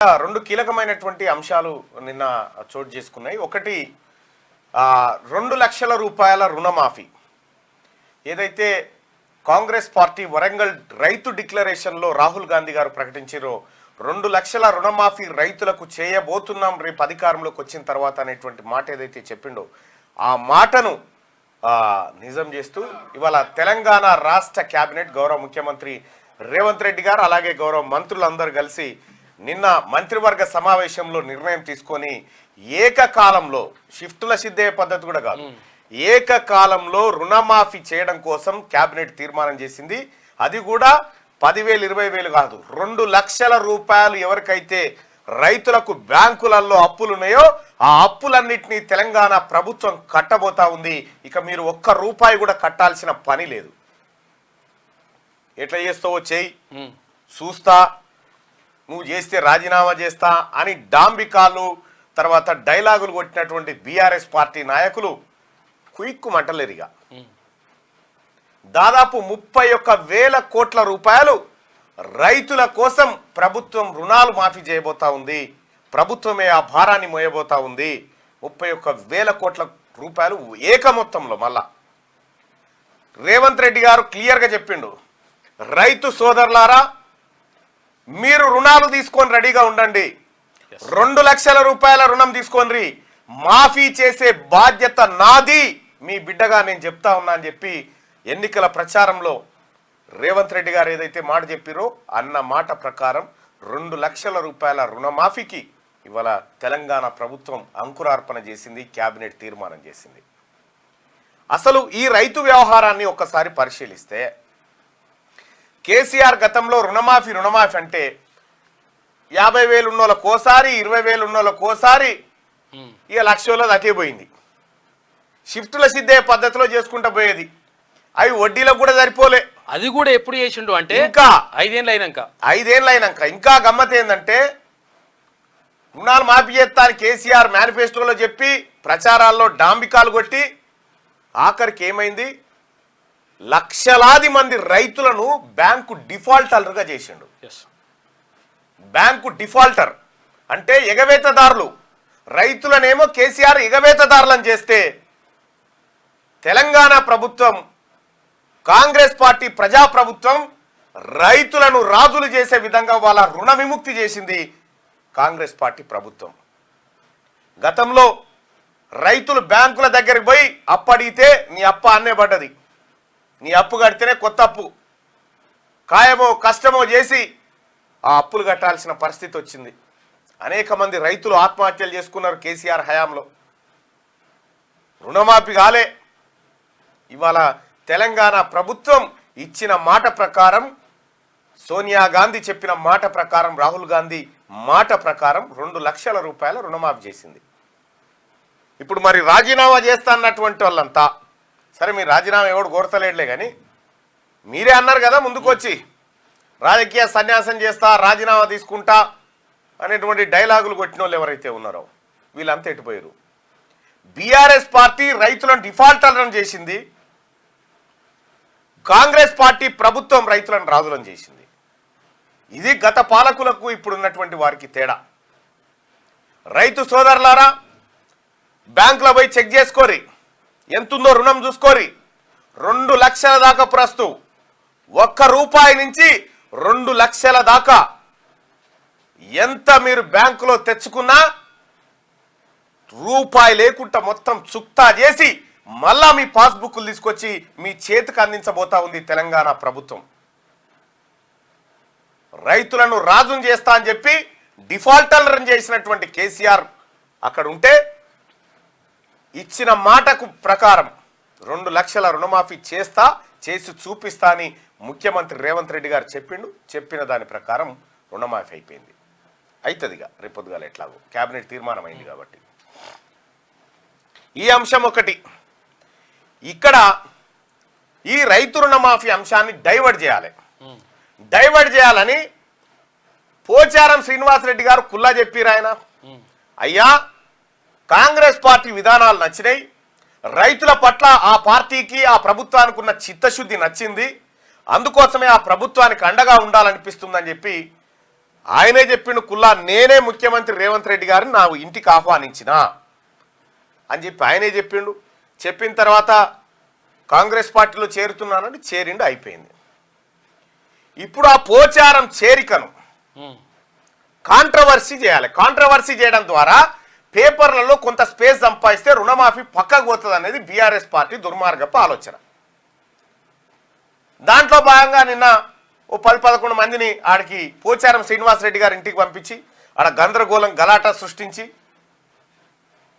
రెండు కీలకమైనటువంటి అంశాలు నిన్న చోటు చేసుకున్నాయి. ఒకటి 2 లక్షల రూపాయల రుణమాఫీ ఏదైతే కాంగ్రెస్ పార్టీ వరంగల్ రైతు డిక్లరేషన్లో రాహుల్ గాంధీ గారు ప్రకటించారో 2 లక్షల రుణమాఫీ రైతులకు చేయబోతున్నాం రేపు అధికారంలోకి వచ్చిన తర్వాత అనేటువంటి మాట ఏదైతే చెప్పిండో ఆ మాటను నిజం చేస్తూ ఇవాళ తెలంగాణ రాష్ట్ర కేబినెట్ గౌరవ ముఖ్యమంత్రి రేవంత్ రెడ్డి గారు అలాగే గౌరవ మంత్రులందరూ కలిసి నిన్న మంత్రివర్గ సమావేశంలో నిర్ణయం తీసుకొని ఏకకాలంలో షిఫ్టుల సిద్ధయ్య పద్ధతి కూడా కాదు, ఏకకాలంలో రుణమాఫీ చేయడం కోసం కేబినెట్ తీర్మానం చేసింది. అది కూడా 10,000 20,000 కాదు, 2 లక్షల రూపాయలు ఎవరికైతే రైతులకు బ్యాంకులలో అప్పులు ఉన్నాయో ఆ అప్పులన్నింటినీ తెలంగాణ ప్రభుత్వం కట్టబోతా ఉంది. ఇక మీరు 1 రూపాయి కూడా కట్టాల్సిన పని లేదు. ఎట్లా చేస్తావో చెయ్యి, చూస్తా, నువ్వు చేస్తే రాజీనామా చేస్తా అని డాంబికాలు తర్వాత డైలాగులు కొట్టినటువంటి బీఆర్ఎస్ పార్టీ నాయకులు కుయిక్కుమంటలేరుగా. దాదాపు 31,000 కోట్ల రూపాయలు రైతుల కోసం ప్రభుత్వం రుణాలు మాఫీ చేయబోతా ఉంది. ప్రభుత్వమే ఆ భారాన్ని మోయబోతా ఉంది. 31,000 కోట్ల రూపాయలు ఏకమొత్తంలో. మళ్ళా రేవంత్ రెడ్డి గారు క్లియర్గా చెప్పిండు, రైతు సోదరులారా మీరు రుణాలు తీసుకొని రెడీగా ఉండండి, 2 లక్షల రూపాయల రుణం తీసుకొని మాఫీ చేసే బాధ్యత నాది, మీ బిడ్డగా నేను చెప్తా ఉన్నా అని చెప్పి ఎన్నికల ప్రచారంలో రేవంత్ రెడ్డి గారు ఏదైతే మాట చెప్పిరో అన్న మాట ప్రకారం 2 లక్షల రూపాయల రుణమాఫీకి ఇవాళ తెలంగాణ ప్రభుత్వం అంకురార్పణ చేసింది, కేబినెట్ తీర్మానం చేసింది. అసలు ఈ రైతు వ్యవహారాన్ని ఒక్కసారి పరిశీలిస్తే కేసీఆర్ గతంలో రుణమాఫీ అంటే 50,000 ఉన్నోళ్ళకోసారి 20,000 ఉన్నోళ్ళకోసారి ఇక 1,00,000 అటే పోయింది. షిఫ్టుల సిద్ధే పద్ధతిలో చేసుకుంటూ పోయేది. అవి వడ్డీలకు కూడా సరిపోలే. అది కూడా ఎప్పుడు చేసిండు అంటే ఇంకా 5 ఏళ్ళు అయినాక. ఇంకా గమ్మత్ ఏంటంటే రుణాలు మాఫీ చేస్తాను కేసీఆర్ మేనిఫెస్టోలో చెప్పి ప్రచారాల్లో డాంబికాలు కొట్టి ఆఖరికి ఏమైంది, లక్షలాది మంది రైతులను బ్యాంకు డిఫాల్టర్లుగా చేసిండు. బ్యాంకు డిఫాల్టర్ అంటే ఎగవేతదారులు. రైతులనేమో కేసీఆర్ ఎగవేతదారులను చేస్తే తెలంగాణ ప్రభుత్వం కాంగ్రెస్ పార్టీ ప్రజాప్రభుత్వం రైతులను రాజులు చేసే విధంగా వాళ్ళ రుణ విముక్తి చేసింది కాంగ్రెస్ పార్టీ ప్రభుత్వం. గతంలో రైతులు బ్యాంకుల దగ్గరికి పోయి అప్పడిగితే నీ అప్ప అన్నే పడ్డది, నీ అప్పు కడితేనే కొత్త అప్పు, ఖాయమో కష్టమో చేసి ఆ అప్పులు కట్టాల్సిన పరిస్థితి వచ్చింది. అనేక మంది రైతులు ఆత్మహత్యలు చేసుకున్నారు కేసీఆర్ హయాంలో. రుణమాఫీ కాలే. ఇవాళ తెలంగాణ ప్రభుత్వం ఇచ్చిన మాట ప్రకారం, సోనియా గాంధీ చెప్పిన మాట ప్రకారం, రాహుల్ గాంధీ మాట ప్రకారం 2 లక్షల రూపాయల రుణమాఫీ చేసింది. ఇప్పుడు మరి రాజీనామా చేస్తా అన్నటువంటి వాళ్ళంతా సరే, మీరు రాజీనామా ఎవడు కోరతలేడులే కానీ మీరే అన్నారు కదా ముందుకు వచ్చి రాజకీయ సన్యాసం చేస్తా రాజీనామా తీసుకుంటా అనేటువంటి డైలాగులు కొట్టిన వాళ్ళు ఎవరైతే ఉన్నారో వీళ్ళంతా ఎటుపోయారు. బీఆర్ఎస్ పార్టీ రైతులను డిఫాల్టర్లను చేసింది, కాంగ్రెస్ పార్టీ ప్రభుత్వం రైతులను రాజులను చేసింది. ఇది గత పాలకులకు ఇప్పుడున్నటువంటి వారికి తేడా. రైతు సోదరులారా బ్యాంకులో పోయి చెక్ చేసుకోరి, ఎంతుందో రుణం చూసుకోరి. 2 లక్షల దాకా ప్రస్తుతం 1 రూపాయి నుంచి 2 లక్షల దాకా ఎంత మీరు బ్యాంకులో తెచ్చుకున్నా రూపాయి లేకుండా మొత్తం చుక్తా చేసి మళ్ళా మీ పాస్బుక్లు తీసుకొచ్చి మీ చేతికి అందించబోతా ఉంది తెలంగాణ ప్రభుత్వం. రైతులను రాజును చేస్తా అని చెప్పి డిఫాల్టర్లను చేసినటువంటి కేసీఆర్ అక్కడ ఉంటే ఇచ్చిన మాటకు ప్రకారం 2 లక్షల రుణమాఫీ చేసి చూపిస్తా అని ముఖ్యమంత్రి రేవంత్ రెడ్డి గారు చెప్పిండు. చెప్పిన దాని ప్రకారం రుణమాఫీ అయిపోయింది. అవుతుందిగా రేపొద్దుగాల ఎట్లాగో కేబినెట్ తీర్మానం అయింది కాబట్టి. ఈ అంశం ఒకటి. ఇక్కడ ఈ రైతు రుణమాఫీ అంశాన్ని డైవర్ట్ చేయాలని పోచారం శ్రీనివాసరెడ్డి గారు కుల్లా చెప్పారు. ఆయన అయ్యా కాంగ్రెస్ పార్టీ విధానాలు నచ్చినాయి, రైతుల పట్ల ఆ పార్టీకి ఆ ప్రభుత్వానికి ఉన్న చిత్తశుద్ధి నచ్చింది, అందుకోసమే ఆ ప్రభుత్వానికి అండగా ఉండాలనిపిస్తుందని చెప్పి ఆయనే చెప్పిండు కుల్లా, నేనే ముఖ్యమంత్రి రేవంత్ రెడ్డి గారిని నా ఇంటికి ఆహ్వానించిన అని చెప్పి ఆయనే చెప్పిండు. చెప్పిన తర్వాత కాంగ్రెస్ పార్టీలో చేరుతున్నానంటే చేరిండు, అయిపోయింది. ఇప్పుడు ఆ పోచారం చేరికను కాంట్రవర్సీ చేయాలి. కాంట్రవర్సీ చేయడం ద్వారా పేపర్లలో కొంత స్పేస్ సంపాదిస్తే రుణమాఫీ పక్కకు పోతుంది అనేది బీఆర్ఎస్ పార్టీ దుర్మార్గపు ఆలోచన. దాంట్లో భాగంగా నిన్న ఓ 10-11 మందిని ఆడికి పోచారం శ్రీనివాసరెడ్డి గారి ఇంటికి పంపించి ఆడ గందరగోళం గలాటా సృష్టించి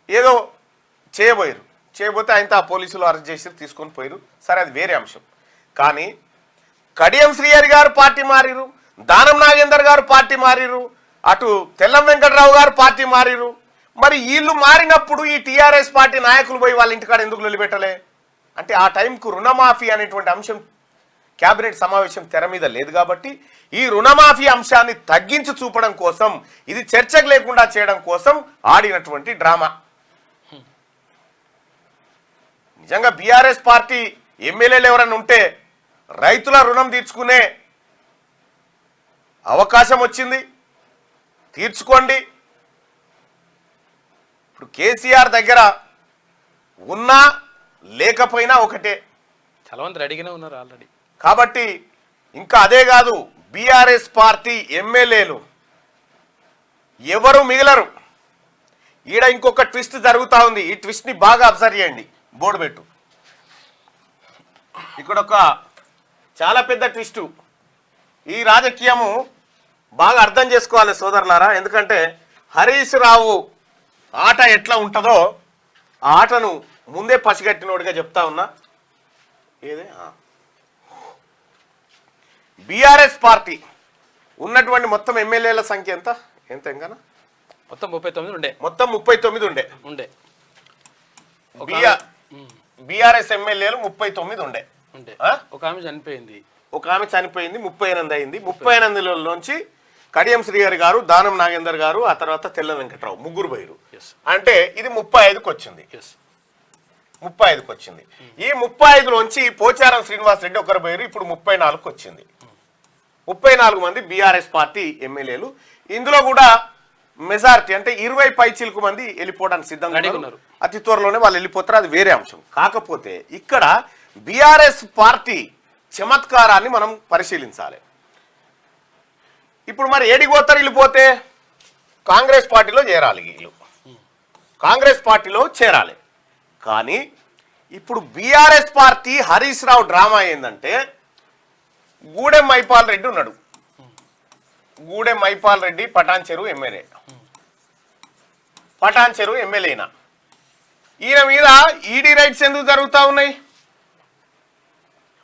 ఏదో చేయబోతే ఆయనతో ఆ పోలీసులు అరెస్ట్ చేసి తీసుకొని పోయారు. సరే, అది వేరే అంశం. కానీ కడియం శ్రీహరి గారు పార్టీ మారిరు, దానం నాగేందర్ గారు పార్టీ మారిరు, అటు తెల్లం వెంకటరావు గారు పార్టీ మారిరు. మరి వీళ్ళు మారినప్పుడు ఈ టీఆర్ఎస్ పార్టీ నాయకులు పోయి వాళ్ళ ఇంటికాడ ఎందుకు నిలబెట్టలే అంటే ఆ టైంకు రుణమాఫీ అనేటువంటి అంశం కేబినెట్ సమావేశం తెర మీద లేదు కాబట్టి ఈ రుణమాఫీ అంశాన్ని తగ్గించి చూపడం కోసం, ఇది చర్చకు లేకుండా చేయడం కోసం ఆడినటువంటి డ్రామా. నిజంగా బీఆర్ఎస్ పార్టీ ఎమ్మెల్యేలు ఎవరైనా ఉంటే రైతుల రుణం తీర్చుకునే అవకాశం వచ్చింది, తీర్చుకోండి. ఇప్పుడు కేసీఆర్ దగ్గర ఉన్నా లేకపోయినా ఒకటే, చాలా మంది రెడీగానే ఉన్నారు ఆల్రెడీ. కాబట్టి ఇంకా అదే కాదు, బీఆర్ఎస్ పార్టీ ఎమ్మెల్యేలు ఎవరు మిగలరు. ఈడ ఇంకొక ట్విస్ట్ జరుగుతూ ఉంది. ఈ ట్విస్ట్ని బాగా అబ్జర్వ్ చేయండి, బోర్డు పెట్టు. ఇక్కడ ఒక చాలా పెద్ద ట్విస్టు. ఈ రాజకీయము బాగా అర్థం చేసుకోవాలి సోదరులారా. ఎందుకంటే హరీష్ రావు ఆట ఎట్లా ఉంటుందో ఆ ఆటను ముందే పసిగట్టినోడిగా చెప్తా ఉన్నా. ఏదే బీఆర్ఎస్ పార్టీ ఉన్నటువంటి మొత్తం ఎమ్మెల్యేల సంఖ్య ఎంత ఇంకా మొత్తం 39 ఉండే. మొత్తం 39 ఉండే. బీఆర్ఎస్ ఎమ్మెల్యేలు 39 ఉండే. ఒక ఆమె చనిపోయింది. 38 అయింది. 38లోంచి కడియం శ్రీహరి గారు, దానం నాగేందర్ గారు, ఆ తర్వాత తెల్ల వెంకట్రావు ముగ్గురు పోయారు. అంటే ఇది 35కి వచ్చింది. 35కి వచ్చింది. ఈ 35లోంచి పోచారం శ్రీనివాసరెడ్డి ఒకరు పోయారు. ఇప్పుడు 34కి వచ్చింది. 34 మంది బీఆర్ఎస్ పార్టీ ఎమ్మెల్యేలు. ఇందులో కూడా మెజారిటీ అంటే 20 పైచీలకు మంది వెళ్ళిపోవడానికి సిద్ధంగా ఉన్నారు. అతి త్వరలోనే వాళ్ళు వెళ్ళిపోతారు, అది వేరే అంశం. కాకపోతే ఇక్కడ బీఆర్ఎస్ పార్టీ చమత్కారాన్ని మనం పరిశీలించాలి. ఇప్పుడు మరి ఏడికి పోతారు వెళ్ళిపోతే? కాంగ్రెస్ పార్టీలో చేరాలి. వీళ్ళు కాంగ్రెస్ పార్టీలో చేరాలి. కానీ ఇప్పుడు BRS party Harish Rao drama ఏంటంటే, గూడెం మైపాల్ రెడ్డి ఉన్నాడు. గూడెం మైపాల్ రెడ్డి పటాన్ చెరువు ఎమ్మెల్యే. పటాన్ చెరువు ఎమ్మెల్యేనా? ఈయన మీద ఈడీ రైట్స్ ఎందుకు జరుగుతూ ఉన్నాయి?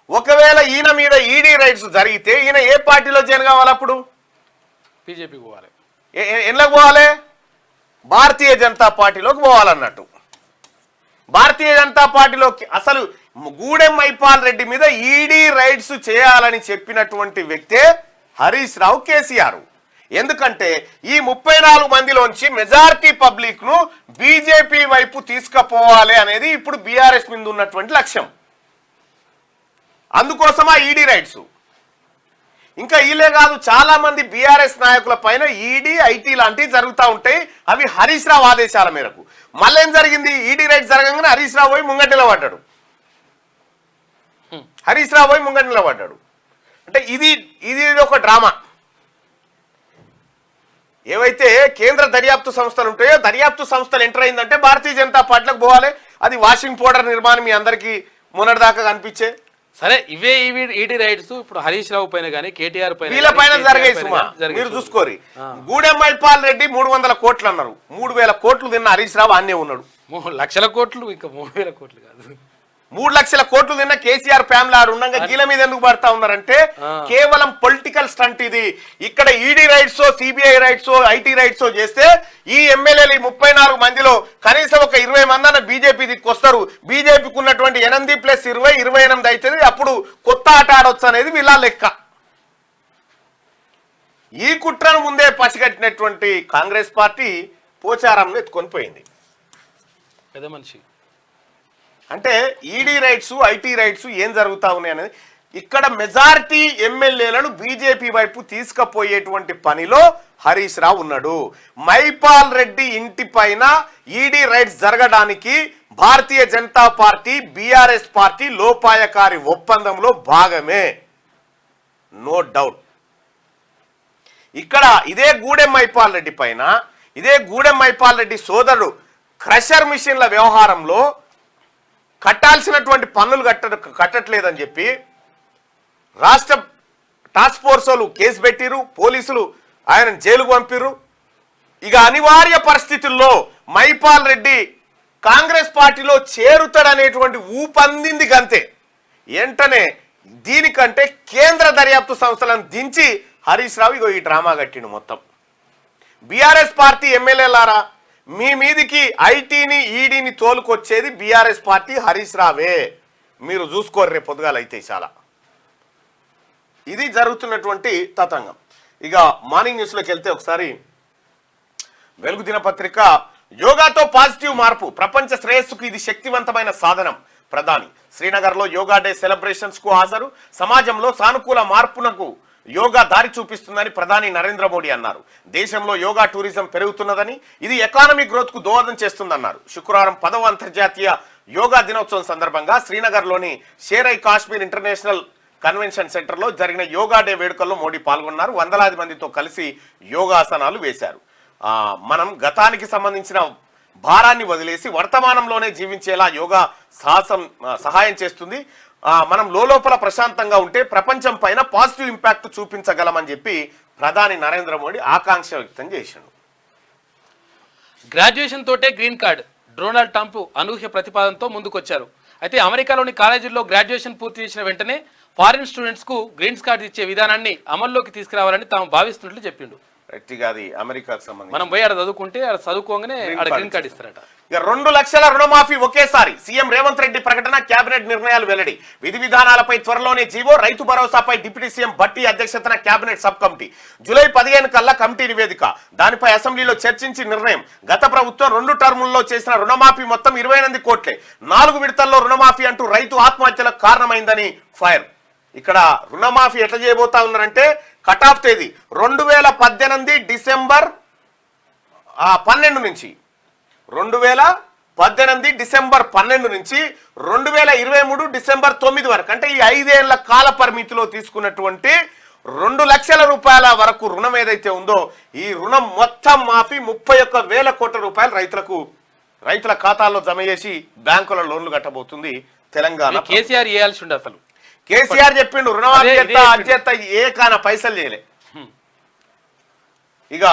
ఒకవేళ ఈయన మీద ఈడీ రైట్స్ జరిగితే ఈయన ఏ పార్టీలో జాయిన్ కావాలి? అప్పుడు బీజేపీకి పోవాలి. ఎందులోకి పోవాలి? భారతీయ జనతా పార్టీలోకి పోవాలన్నట్టు. భారతీయ జనతా పార్టీలోకి అసలు గూడెం మైపాల్ రెడ్డి మీద ఈడీ రైట్స్ చేయాలని చెప్పినటువంటి వ్యక్తే హరీష్ రావు, కేసీఆర్. ఎందుకంటే ఈ 34 మందిలోంచి మెజారిటీ పబ్లిక్ ను బీజేపీ వైపు తీసుకుపోవాలి అనేది ఇప్పుడు బీఆర్ఎస్ మీద ఉన్నటువంటి లక్ష్యం. అందుకోసం ఆ ఈడీ రైట్స్. ఇంకా ఈలే కాదు, చాలా మంది బీఆర్ఎస్ నాయకుల పైన ఈడీ, ఐటీ లాంటివి జరుగుతూ ఉంటాయి. అవి హరీష్ రావు ఆదేశాల మేరకు. మళ్ళీ ఏం జరిగింది? ఈడీ రైట్స్ జరగగానే హరీష్ రావు పోయి ముంగట నిలబడ్డాడు. అంటే ఇది ఒక డ్రామా. ఏవైతే కేంద్ర దర్యాప్తు సంస్థలు ఉంటాయో, దర్యాప్తు సంస్థలు ఎంటర్ అయిందంటే భారతీయ జనతా పార్టీలకు పోవాలి. అది వాషింగ్ పౌడర్ నిర్మాణం మీ అందరికీ మొన్నటిదాకా కనిపించే. సరే, ఇవే ఈడీ రైట్స్ ఇప్పుడు హరీష్ రావు పైన కానీ కేటీఆర్ పైన వీళ్ళ పైన జరిగాయి. సుమా మీరు చూసుకోరి. గూడెం మైపాల్ రెడ్డి 300 కోట్లు అన్నారు. 3000 కోట్లు తిన్న హరీష్ రావు అన్నే ఉన్నాడు. 3 లక్షల కోట్లు, ఇంకా 3000 కోట్లు కాదు, 3 లక్షల కోట్లు తిన్న కేసీఆర్ ఫ్యామిలీ ఉండగా గీల మీద ఎందుకు పడతా ఉన్నారంటే కేవలం పొలిటికల్ స్టంట్ ఇది. ఇక్కడ ED rights, CBI rights, IT raids చేస్తే ఈ ఎమ్మెల్యేలు 34 మందిలో కనీసం ఒక 20 మంది అన్న బీజేపీ దిక్కొస్తారు. బీజేపీకి ఉన్నటువంటి 8 + 20 28 అవుతుంది. అప్పుడు కొత్త ఆట ఆడొచ్చు అనేది వీళ్ళ లెక్క. ఈ కుట్రను ముందే పసిగట్టినటువంటి కాంగ్రెస్ పార్టీ పోచారంను ఎత్తుకొని పోయింది. పెద్ద మనిషి అంటే ఈడీ రైట్స్, ఐటీ రైట్స్ ఏం జరుగుతా ఉన్నాయి అనేది ఇక్కడ మెజారిటీ ఎమ్మెల్యేలను బీజేపీ వైపు తీసుకుపోయేటువంటి పనిలో హరీష్ రావు ఉన్నాడు. మైపాల్ రెడ్డి ఇంటి పైన ఈడీ రైడ్స్ జరగడానికి Bharatiya Janata party BRS party లోపాయకారి ఒప్పందంలో భాగమే, నో డౌట్. ఇక్కడ ఇదే గూడెం మైపాల్ రెడ్డి పైన ఇదే గూడెం మైపాల్ రెడ్డి సోదరుడు క్రషర్ మిషన్ల వ్యవహారంలో కట్టాల్సినటువంటి పన్నులు కట్టట్లేదని చెప్పి రాష్ట్ర టాస్క్ ఫోర్స్ వాళ్ళు కేసు పెట్టిరు, పోలీసులు ఆయన జైలుకు పంపిరు. ఇక అనివార్య పరిస్థితుల్లో మైపాల్ రెడ్డి కాంగ్రెస్ పార్టీలో చేరుతాడనేటువంటి ఊపందింది గంతే. వెంటనే దీనికంటే కేంద్ర దర్యాప్తు సంస్థలను దించి హరీష్ రావు ఇగో ఈ డ్రామా కట్టిండు మొత్తం. బీఆర్ఎస్ పార్టీ ఎమ్మెల్యేలారా, మీ మీదికి ఐటీని ఈడీని తోలుకొచ్చేది బీఆర్ఎస్ పార్టీ హరీష్ రావే, మీరు చూసుకోరు రేపు పొద్దుగాల అయితే. చాలా ఇది జరుగుతున్నటువంటి తతంగం. ఇక మార్నింగ్ న్యూస్లోకి వెళ్తే ఒకసారి వెలుగు దినపత్రిక, యోగాతో పాజిటివ్ మార్పు, ప్రపంచ శ్రేయస్సుకు ఇది శక్తివంతమైన సాధనం. ప్రధాని శ్రీనగర్లో యోగా డే సెలబ్రేషన్స్ కు హాజరు. సమాజంలో సానుకూల మార్పునకు యోగా దారి చూపిస్తుందని ప్రధాని నరేంద్ర మోడీ అన్నారు. దేశంలో యోగా టూరిజం పెరుగుతున్నదని, ఇది ఎకానమిక్ గ్రోత్ కు దోహదం చేస్తుందన్నారు. శుక్రవారం 10వ అంతర్జాతీయ యోగా దినోత్సవం సందర్భంగా శ్రీనగర్లోని షేర్-ఐ కాశ్మీర్ ఇంటర్నేషనల్ కన్వెన్షన్ సెంటర్లో జరిగిన యోగా డే వేడుకల్లో మోడీ పాల్గొన్నారు. వందలాది మందితో కలిసి యోగాసనాలు వేశారు. మనం గతానికి సంబంధించిన భారాన్ని వదిలేసి వర్తమానంలోనే జీవించేలా యోగా సహాయం చేస్తుంది. మనం లోపల ప్రశాంతంగా ఉంటే ప్రపంచం పైన పాజిటివ్ ఇంపాక్ట్ చూపించగలమని చెప్పి ప్రధాని నరేంద్ర మోడీ ఆకాంక్ష వ్యక్తం చేశాడు. గ్రాడ్యుయేషన్ తోటే గ్రీన్ కార్డ్, డొనాల్డ్ ట్రంప్ అనూహ్య ప్రతిపాదనతో ముందుకొచ్చారు. అయితే అమెరికాలోని కాలేజీల్లో గ్రాడ్యుయేషన్ పూర్తి చేసిన వెంటనే ఫారిన్ స్టూడెంట్స్ కు గ్రీన్ కార్డ్ ఇచ్చే విధానాన్ని అమల్లోకి తీసుకురావాలని తాము భావిస్తున్నట్లు చెప్పిండు. అది అమెరికాకు సంబంధించి మనం పోయి ఆడ చదువుకుంటే ఆడ చదువుకోగానే ఆడ గ్రీన్ కార్డ్ ఇస్తారట. ఇక 2 లక్షల రుణమాఫీ ఒకేసారి, సీఎం రేవంత్ రెడ్డి ప్రకటన, కేబినెట్ నిర్ణయాలు వెల్లడి. విధి విధానాలపై త్వరలోనే జీవో. రైతు భరోసాపై డిప్యూటీ సీఎం భట్టి అధ్యక్షతన కేబినెట్ సబ్ కమిటీ. జూలై 15 కల్లా కమిటీ నివేదిక. దానిపై అసెంబ్లీలో చర్చించి నిర్ణయం. గత ప్రభుత్వం 2 టర్ముల్లో చేసిన రుణమాఫీ మొత్తం 28 కోట్లే. 4 విడతల్లో రుణమాఫీ అంటూ రైతు ఆత్మహత్యలకు కారణమైందని ఫైర్. ఇక్కడ రుణమాఫీ ఎట్లా చేయబోతా ఉన్నారంటే కట్ ఆఫ్ తేదీ 2018 డిసెంబర్ 12 నుంచి 2018 డిసెంబర్ 12 నుంచి 2023 డిసెంబర్ 9 వరకు, అంటే ఈ 5 ఏళ్ల కాల పరిమితిలో తీసుకున్నటువంటి 2 లక్షల రూపాయల వరకు రుణం ఏదైతే ఉందో ఈ రుణం మొత్తం మాఫీ 31,000 కోట్ల రూపాయలు రైతుల ఖాతాల్లో జమ చేసి బ్యాంకుల లోన్లు కట్టబోతుంది తెలంగాణ. కేసీఆర్ చేయాల్సి ఉండే, అసలు కేసీఆర్ చెప్పిండు రుణమాఫీ అధ్యత ఏ కాన పైసలు చేయలే. ఇక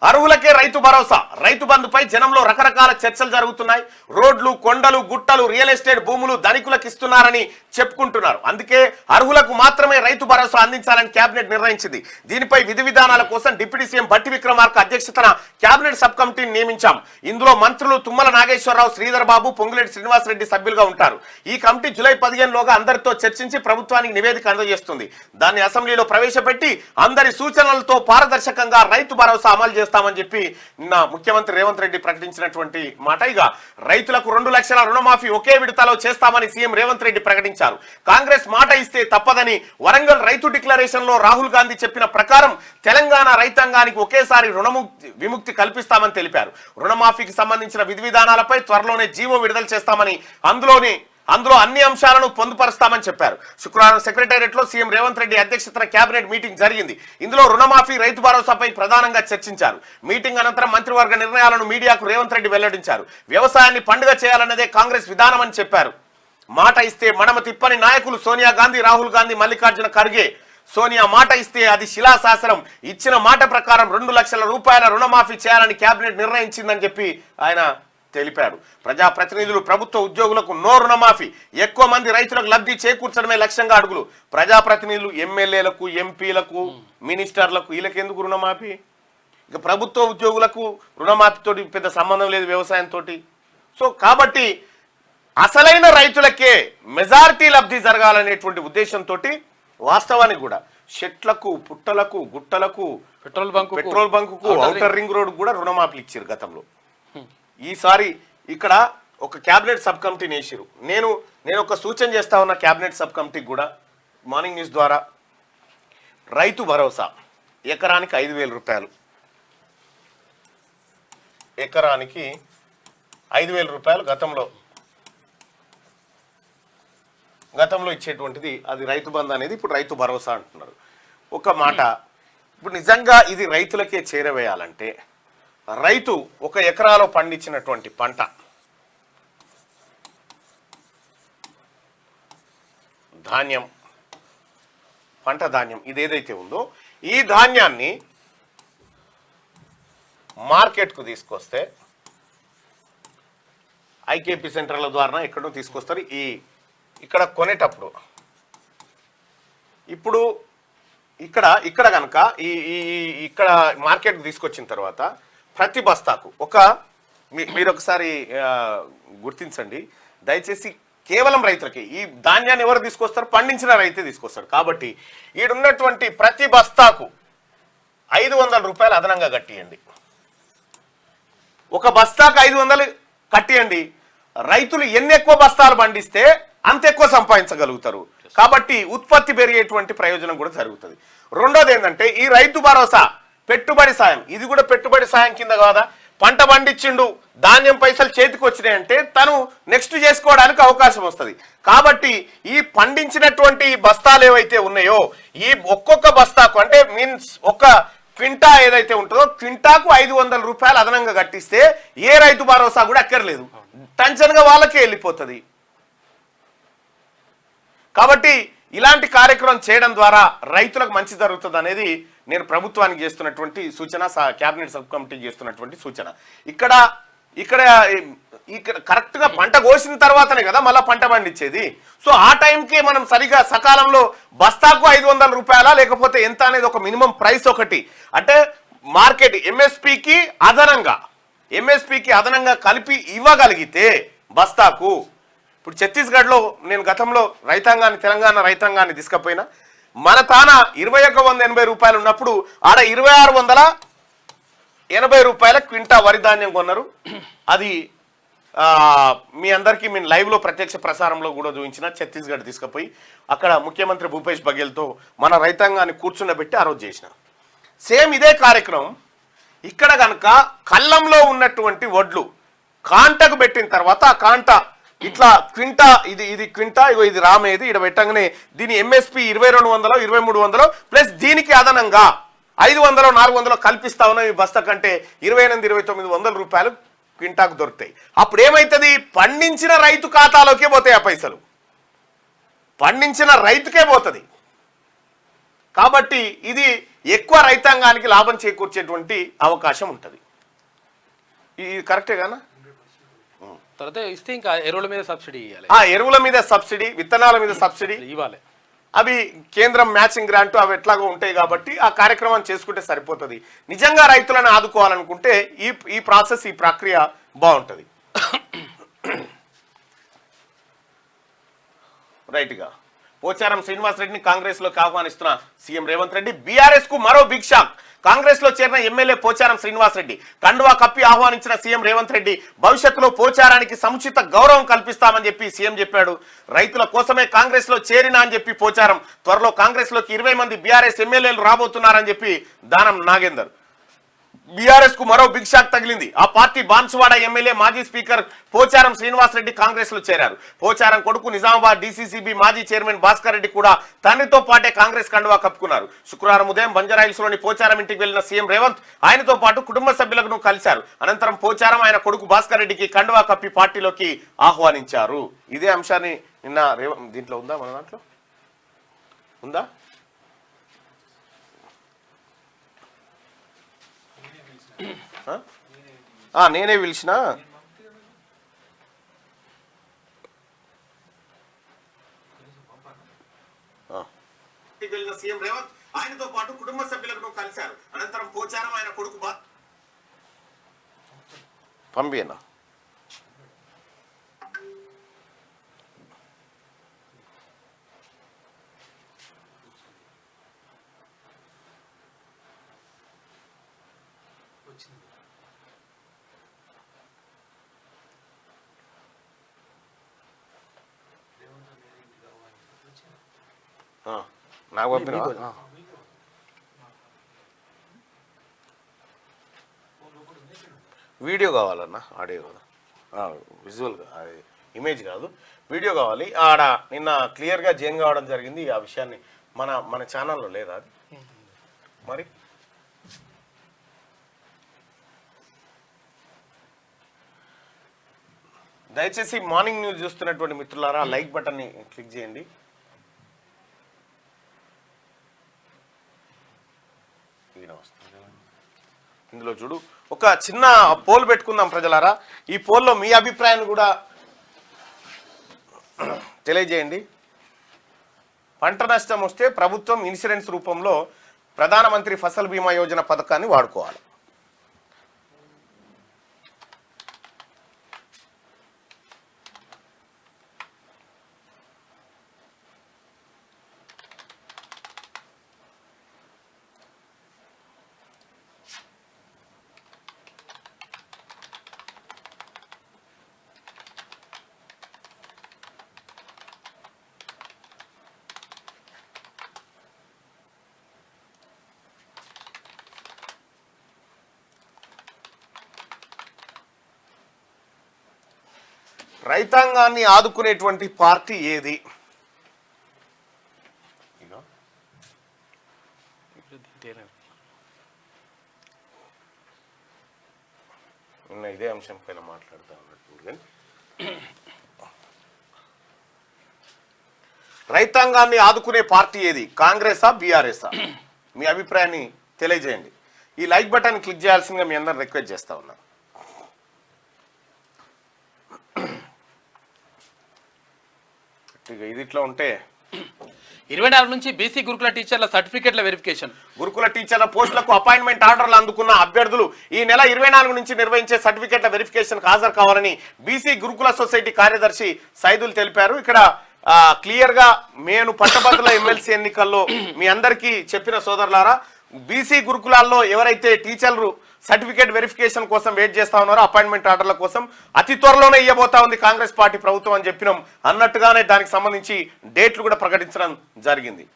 అర్హులకే రైతు భరోసా. రైతు బంధుపై జనంలో రకరకాల చర్చలు జరుగుతున్నాయి. రోడ్లు, కొండలు, గుట్టలు, రియల్ ఎస్టేట్ భూములు ధనికులకు ఇస్తున్నారని చెప్పుకుంటున్నారు. అందుకే అర్హులకు మాత్రమే రైతు భరోసా అందించాలని కేబినెట్ నిర్ణయించింది. దీనిపై విధి విధానాల కోసం డిప్యూటీ సీఎం భట్టి విక్రమార్క అధ్యక్షతన కేబినెట్ సబ్ కమిటీని నియమించాం. ఇందులో మంత్రులు తుమ్మల నాగేశ్వరరావు, శ్రీధర్ బాబు, పొంగులేటి శ్రీనివాసరెడ్డి సభ్యులుగా ఉంటారు. ఈ కమిటీ జూలై 15లోగా అందరితో చర్చించి ప్రభుత్వానికి నివేదిక అందజేస్తుంది. దాన్ని అసెంబ్లీలో ప్రవేశపెట్టి అందరి సూచనలతో పారదర్శకంగా రైతు భరోసా అమలు చేస్తామని చెప్పి నిన్న ముఖ్యమంత్రి రేవంత్ రెడ్డి ప్రకటించినటువంటి మాట. ఇక రైతులకు 2 లక్షల రుణమాఫీ ఒకే విడతలో చేస్తామని సీఎం రేవంత్ రెడ్డి ప్రకటించారు. కాంగ్రెస్ మాట ఇస్తే తప్పదని వరంగల్ రైతు డిక్లరేషన్ లో రాహుల్ గాంధీ చెప్పిన ప్రకారం తెలంగాణ రైతాంగానికి ఒకేసారి విముక్తి కల్పిస్తామని తెలిపారు. రుణమాఫీకి సంబంధించిన విధి విధానాలపై త్వరలోనే జీవో విడుదల చేస్తామని, అందులో అన్ని అంశాలను పొందుపరుస్తామని చెప్పారు. శుక్రవారం సెక్రటేరియట్ లో సీఎం రేవంత్ రెడ్డి అధ్యక్షతన కేబినెట్ మీటింగ్ జరిగింది. ఇందులో రుణమాఫీ, రైతు భరోసాపై ప్రధానంగా చర్చించారు. మీటింగ్ అనంతరం మంత్రివర్గ నిర్ణయాలను మీడియాకు రేవంత్ రెడ్డి వెల్లడించారు. వ్యవసాయాన్ని పండుగ చేయాలన్నదే కాంగ్రెస్ విధానమని చెప్పారు. మాట ఇస్తే మడమ తిప్పని నాయకులు సోనియా గాంధీ, రాహుల్ గాంధీ, మల్లికార్జున ఖర్గే. సోనియా మాట ఇస్తే అది శిలాశాసనం. ఇచ్చిన మాట ప్రకారం 2 లక్షల రూపాయల రుణమాఫీ చేయాలని కేబినెట్ నిర్ణయించిందని చెప్పి ఆయన తెలిపాడు. ప్రజాప్రతినిధులు, ప్రభుత్వ ఉద్యోగులకు నో రుణమాఫీ. ఎక్కువ మంది రైతులకు లబ్ధి చేకూర్చడమే లక్ష్యంగా అడుగులు. ప్రజాప్రతినిధులు, ఎమ్మెల్యేలకు, ఎంపీలకు, మినిస్టర్లకు వీళ్ళకెందుకు రుణమాఫీ? ఇక ప్రభుత్వ ఉద్యోగులకు రుణమాఫీతోటి పెద్ద సంబంధం లేదు వ్యవసాయంతో. సో కాబట్టి అసలైన రైతులకే మెజారిటీ లబ్ధి జరగాలనేటువంటి ఉద్దేశంతో వాస్తవానికి కూడా షెట్లకు, పుట్టలకు, గుట్టలకు, పెట్రోల్ బంకుకు, ఔటర్ రింగ్ రోడ్ కూడా రుణమాఫీలు ఇచ్చారు గతంలో. ఈసారి ఇక్కడ ఒక కేబినెట్ సబ్ కమిటీని వేసారు. నేను ఒక సూచన చేస్తా ఉన్న క్యాబినెట్ సబ్ కమిటీకి కూడా మార్నింగ్ న్యూస్ ద్వారా, రైతు భరోసా ఎకరానికి 5,000 రూపాయలు, ఎకరానికి 5,000 రూపాయలు గతంలో ఇచ్చేటువంటిది, అది రైతు బంధు అనేది ఇప్పుడు రైతు భరోసా అంటున్నారు. ఒక మాట, ఇప్పుడు నిజంగా ఇది రైతులకే చేరవేయాలంటే రైతు ఒక ఎకరాలో పండించినటువంటి పంట, ధాన్యం, పంట ధాన్యం ఇదేదైతే ఉందో ఈ ధాన్యాన్ని మార్కెట్కు తీసుకొస్తే ఐకేపీ సెంటర్ల ద్వారా ఎక్కడో తీసుకొస్తారు. ఇక్కడ కొనేటప్పుడు ఇప్పుడు ఇక్కడ కనుక ఇక్కడ మార్కెట్కి తీసుకొచ్చిన తర్వాత ప్రతి బస్తాకు మీరు ఒకసారి గుర్తించండి దయచేసి, కేవలం రైతులకి ఈ ధాన్యాన్ని ఎవరు తీసుకొస్తారు? పండించిన రైతే తీసుకొస్తారు. కాబట్టి ఈడున్నటువంటి ప్రతి బస్తాకు 500 రూపాయలు అదనంగా కట్టియండి. ఒక బస్తాకు 500 కట్టియండి. రైతులు ఎన్ని ఎక్కువ బస్తాలు పండిస్తే అంత ఎక్కువ సంపాదించగలుగుతారు. కాబట్టి ఉత్పత్తి పెరిగేటువంటి ప్రయోజనం కూడా జరుగుతుంది. రెండోది ఏంటంటే ఈ రైతు భరోసా పెట్టుబడి సాయం, ఇది కూడా పెట్టుబడి సాయం కింద కాదా? పంట పండించిండు, ధాన్యం పైసలు చేతికి వచ్చినాయంటే తను నెక్స్ట్ చేసుకోవడానికి అవకాశం వస్తుంది. కాబట్టి ఈ పండించినటువంటి బస్తాలు ఏవైతే ఉన్నాయో ఈ ఒక్కొక్క బస్తాకు అంటే మీన్స్ ఒక క్వింటా ఏదైతే ఉంటుందో క్వింటాకు 500 రూపాయలు అదనంగా కట్టిస్తే ఏ రైతు భరోసా కూడా అక్కర్లేదు, టెన్షన్గా వాళ్ళకే వెళ్ళిపోతుంది. కాబట్టి ఇలాంటి కార్యక్రమం చేయడం ద్వారా రైతులకు మంచి జరుగుతుంది అనేది నేను ప్రభుత్వానికి చేస్తున్నటువంటి సూచన, క్యాబినెట్ సబ్ కమిటీకి చేస్తున్నటువంటి సూచన. ఇక్కడ కరెక్ట్గా పంట కోసిన తర్వాతనే కదా మళ్ళీ పంట పండించేది. సో ఆ టైంకి మనం సరిగా సకాలంలో బస్తాకు 500 రూపాయల లేకపోతే ఎంత అనేది ఒక మినిమం ప్రైస్ ఒకటి అంటే మార్కెట్ ఎంఎస్పికి అదనంగా కలిపి ఇవ్వగలిగితే బస్తాకు. ఇప్పుడు ఛత్తీస్గఢ్లో నేను గతంలో తెలంగాణ రైతాంగాన్ని తీసుకపోయినా మన తాన 2180 రూపాయలు ఉన్నప్పుడు ఆడ 2680 రూపాయల క్వింటా వరి ధాన్యం కొన్నారు. అది మీ అందరికీ నేను లైవ్లో ప్రత్యక్ష ప్రసారంలో కూడా చూపించిన. ఛత్తీస్గఢ్ తీసుకుపోయి అక్కడ ముఖ్యమంత్రి భూపేష్ బఘేల్తో మన రైతాంగాన్ని కూర్చుండబెట్టి ఆ రోజు చేసిన సేమ్ ఇదే కార్యక్రమం. ఇక్కడ కనుక కళ్ళంలో ఉన్నటువంటి వడ్లు కాంటకు పెట్టిన తర్వాత ఆ కాంట ఇట్లా క్వింటా ఇది క్వింటా, ఇది రామేది ఇక్కడ పెట్టగానే దీని ఎంఎస్పి 2200 2300 ప్లస్ దీనికి అదనంగా 500 400 కల్పిస్తా ఉన్నాం. ఈ బస్తా కంటే 28-2900 రూపాయలు క్వింటాకు దొరుకుతాయి. అప్పుడు ఏమవుతుంది? పండించిన రైతు ఖాతాలోకే పోతాయి ఆ పైసలు, పండించిన రైతుకే పోతుంది. కాబట్టి ఇది ఎక్కువ రైతాంగానికి లాభం చేకూర్చేటువంటి అవకాశం ఉంటుంది. ఇది కరెక్టే కదా? తర్వాత ఇస్తే ఇంకా ఎరువుల మీద సబ్సిడీ ఇవ్వాలి. ఎరువుల మీద సబ్సిడీ, విత్తనాల మీద సబ్సిడీ ఇవ్వాలి. అవి కేంద్రం మ్యాచింగ్ గ్రాంట్ అవి ఎట్లాగో ఉంటాయి కాబట్టి ఆ కార్యక్రమం చేసుకుంటే సరిపోతుంది. నిజంగా రైతులను ఆదుకోవాలనుకుంటే ఈ ప్రాసెస్, ఈ ప్రక్రియ బాగుంటుంది. రైట్గా పోచారం శ్రీనివాసరెడ్డిని కాంగ్రెస్లోకి ఆహ్వానిస్తున్న సీఎం రేవంత్ రెడ్డి. బీఆర్ఎస్ కు మరో బిగ్ షాక్. కాంగ్రెస్ లో చేరిన ఎమ్మెల్యే పోచారం శ్రీనివాసరెడ్డి కండువా కప్పి ఆహ్వానించిన సీఎం రేవంత్ రెడ్డి భవిష్యత్తులో పోచారానికి సముచిత గౌరవం కల్పిస్తామని చెప్పి సీఎం చెప్పాడు. రైతుల కోసమే కాంగ్రెస్ లో చేరినా అని చెప్పి పోచారం. త్వరలో కాంగ్రెస్ లోకి 20 మంది బీఆర్ఎస్ ఎమ్మెల్యేలు రాబోతున్నారని చెప్పి దానం నాగేందర్. బీఆర్ఎస్ కు మరో బిగ్ షాక్ తగిలింది. ఆ పార్టీ బాన్సువాడ ఎమ్మెల్యే మాజీ స్పీకర్ పోచారం శ్రీనివాసరెడ్డి కాంగ్రెస్ లో చేరారు. పోచారం కొడుకు నిజామాబాద్ డీసీసీబీ మాజీ చైర్మన్ భాస్కర్ రెడ్డి కూడా తండ్రితో పాటే కాంగ్రెస్ కండువా కప్పుకున్నారు. శుక్రవారం ఉదయం బంజారాహిల్స్ లోని పోచారం ఇంటికి వెళ్లిన సీఎం రేవంత్ ఆయనతో పాటు కుటుంబ సభ్యులను కలిశారు. అనంతరం పోచారం ఆయన కొడుకు భాస్కర్ రెడ్డికి కండువా కప్పి పార్టీలోకి ఆహ్వానించారు. ఇదే అంశాన్ని నిన్న దీంట్లో ఉందా, మన దాంట్లో ఉందా? నేనే పిలిచిన. సీఎం రేవంత్ ఆయనతో పాటు కుటుంబ సభ్యులను కలిశారు. అనంతరం పోచారం ఆయన కొడుకు పంపినా నాకు పంపినా వీడియో కావాలన్నా, ఆడియో కదా, విజువల్గా, అది ఇమేజ్ కాదు, వీడియో కావాలి. ఆడ నిన్న క్లియర్గా జైన్ కావడం జరిగింది. ఆ విషయాన్ని మన ఛానల్లో లేదా అది? మరి దయచేసి మార్నింగ్ న్యూస్ చూస్తున్నటువంటి మిత్రులారా లైక్ బటన్ని క్లిక్ చేయండి. ఇందులో చూడు, ఒక చిన్న పోల్ పెట్టుకుందాం ప్రజలారా. ఈ పోల్లో మీ అభిప్రాయాన్ని కూడా తెలియజేయండి. పంట నష్టం వస్తే ప్రభుత్వం ఇన్సూరెన్స్ రూపంలో ప్రధానమంత్రి ఫసల్ బీమా యోజన పథకాన్ని వాడుకోవాలి. రైతాంగాన్ని ఆదుకునేటువంటి పార్టీ ఏది? నిన్న ఇదే అంశం పైన మాట్లాడుతూ ఉన్నట్టు. రైతాంగాన్ని ఆదుకునే పార్టీ ఏది? కాంగ్రెసా, బీఆర్ఎస్ఆ? మీ అభిప్రాయాన్ని తెలియజేయండి. ఈ లైక్ బటన్ క్లిక్ చేయాల్సిందిగా మీ అందరూ రిక్వెస్ట్ చేస్తా ఉన్నా. ఇది ఇట్లా ఉంటే 24 నుంచి బీసీ గురుకుల టీచర్ల సర్టిఫికెట్ల వెరిఫికేషన్. గురుకుల టీచర్ల పోస్టులకు అపాయింట్మెంట్ ఆర్డర్లు అందుకున్న అభ్యర్థులు ఈ నెల 24 నుంచి నిర్వహించే సర్టిఫికెట్ల వెరిఫికేషన్ హాజరు కావాలని బీసీ గురుకుల సొసైటీ కార్యదర్శి సైదులు తెలిపారు. ఇక్కడ క్లియర్ గా నేను పట్టభద్రుల ఎమ్మెల్సీ ఎన్నికల్లో మీ అందరికీ చెప్పిన సోదరులారా, బీసీ గురుకులాల్లో ఎవరైతే టీచర్లు సర్టిఫికేట్ వెరిఫికేషన్ కోసం వెయిట్ చేస్తా ఉన్నారో అపాయింట్మెంట్ ఆర్డర్ల కోసం అతి త్వరలోనే ఇవ్వబోతా ఉంది కాంగ్రెస్ పార్టీ ప్రభుత్వం అని చెప్పినాం. అన్నట్టుగానే దానికి సంబంధించి డేట్లు కూడా ప్రకటించడం జరిగింది.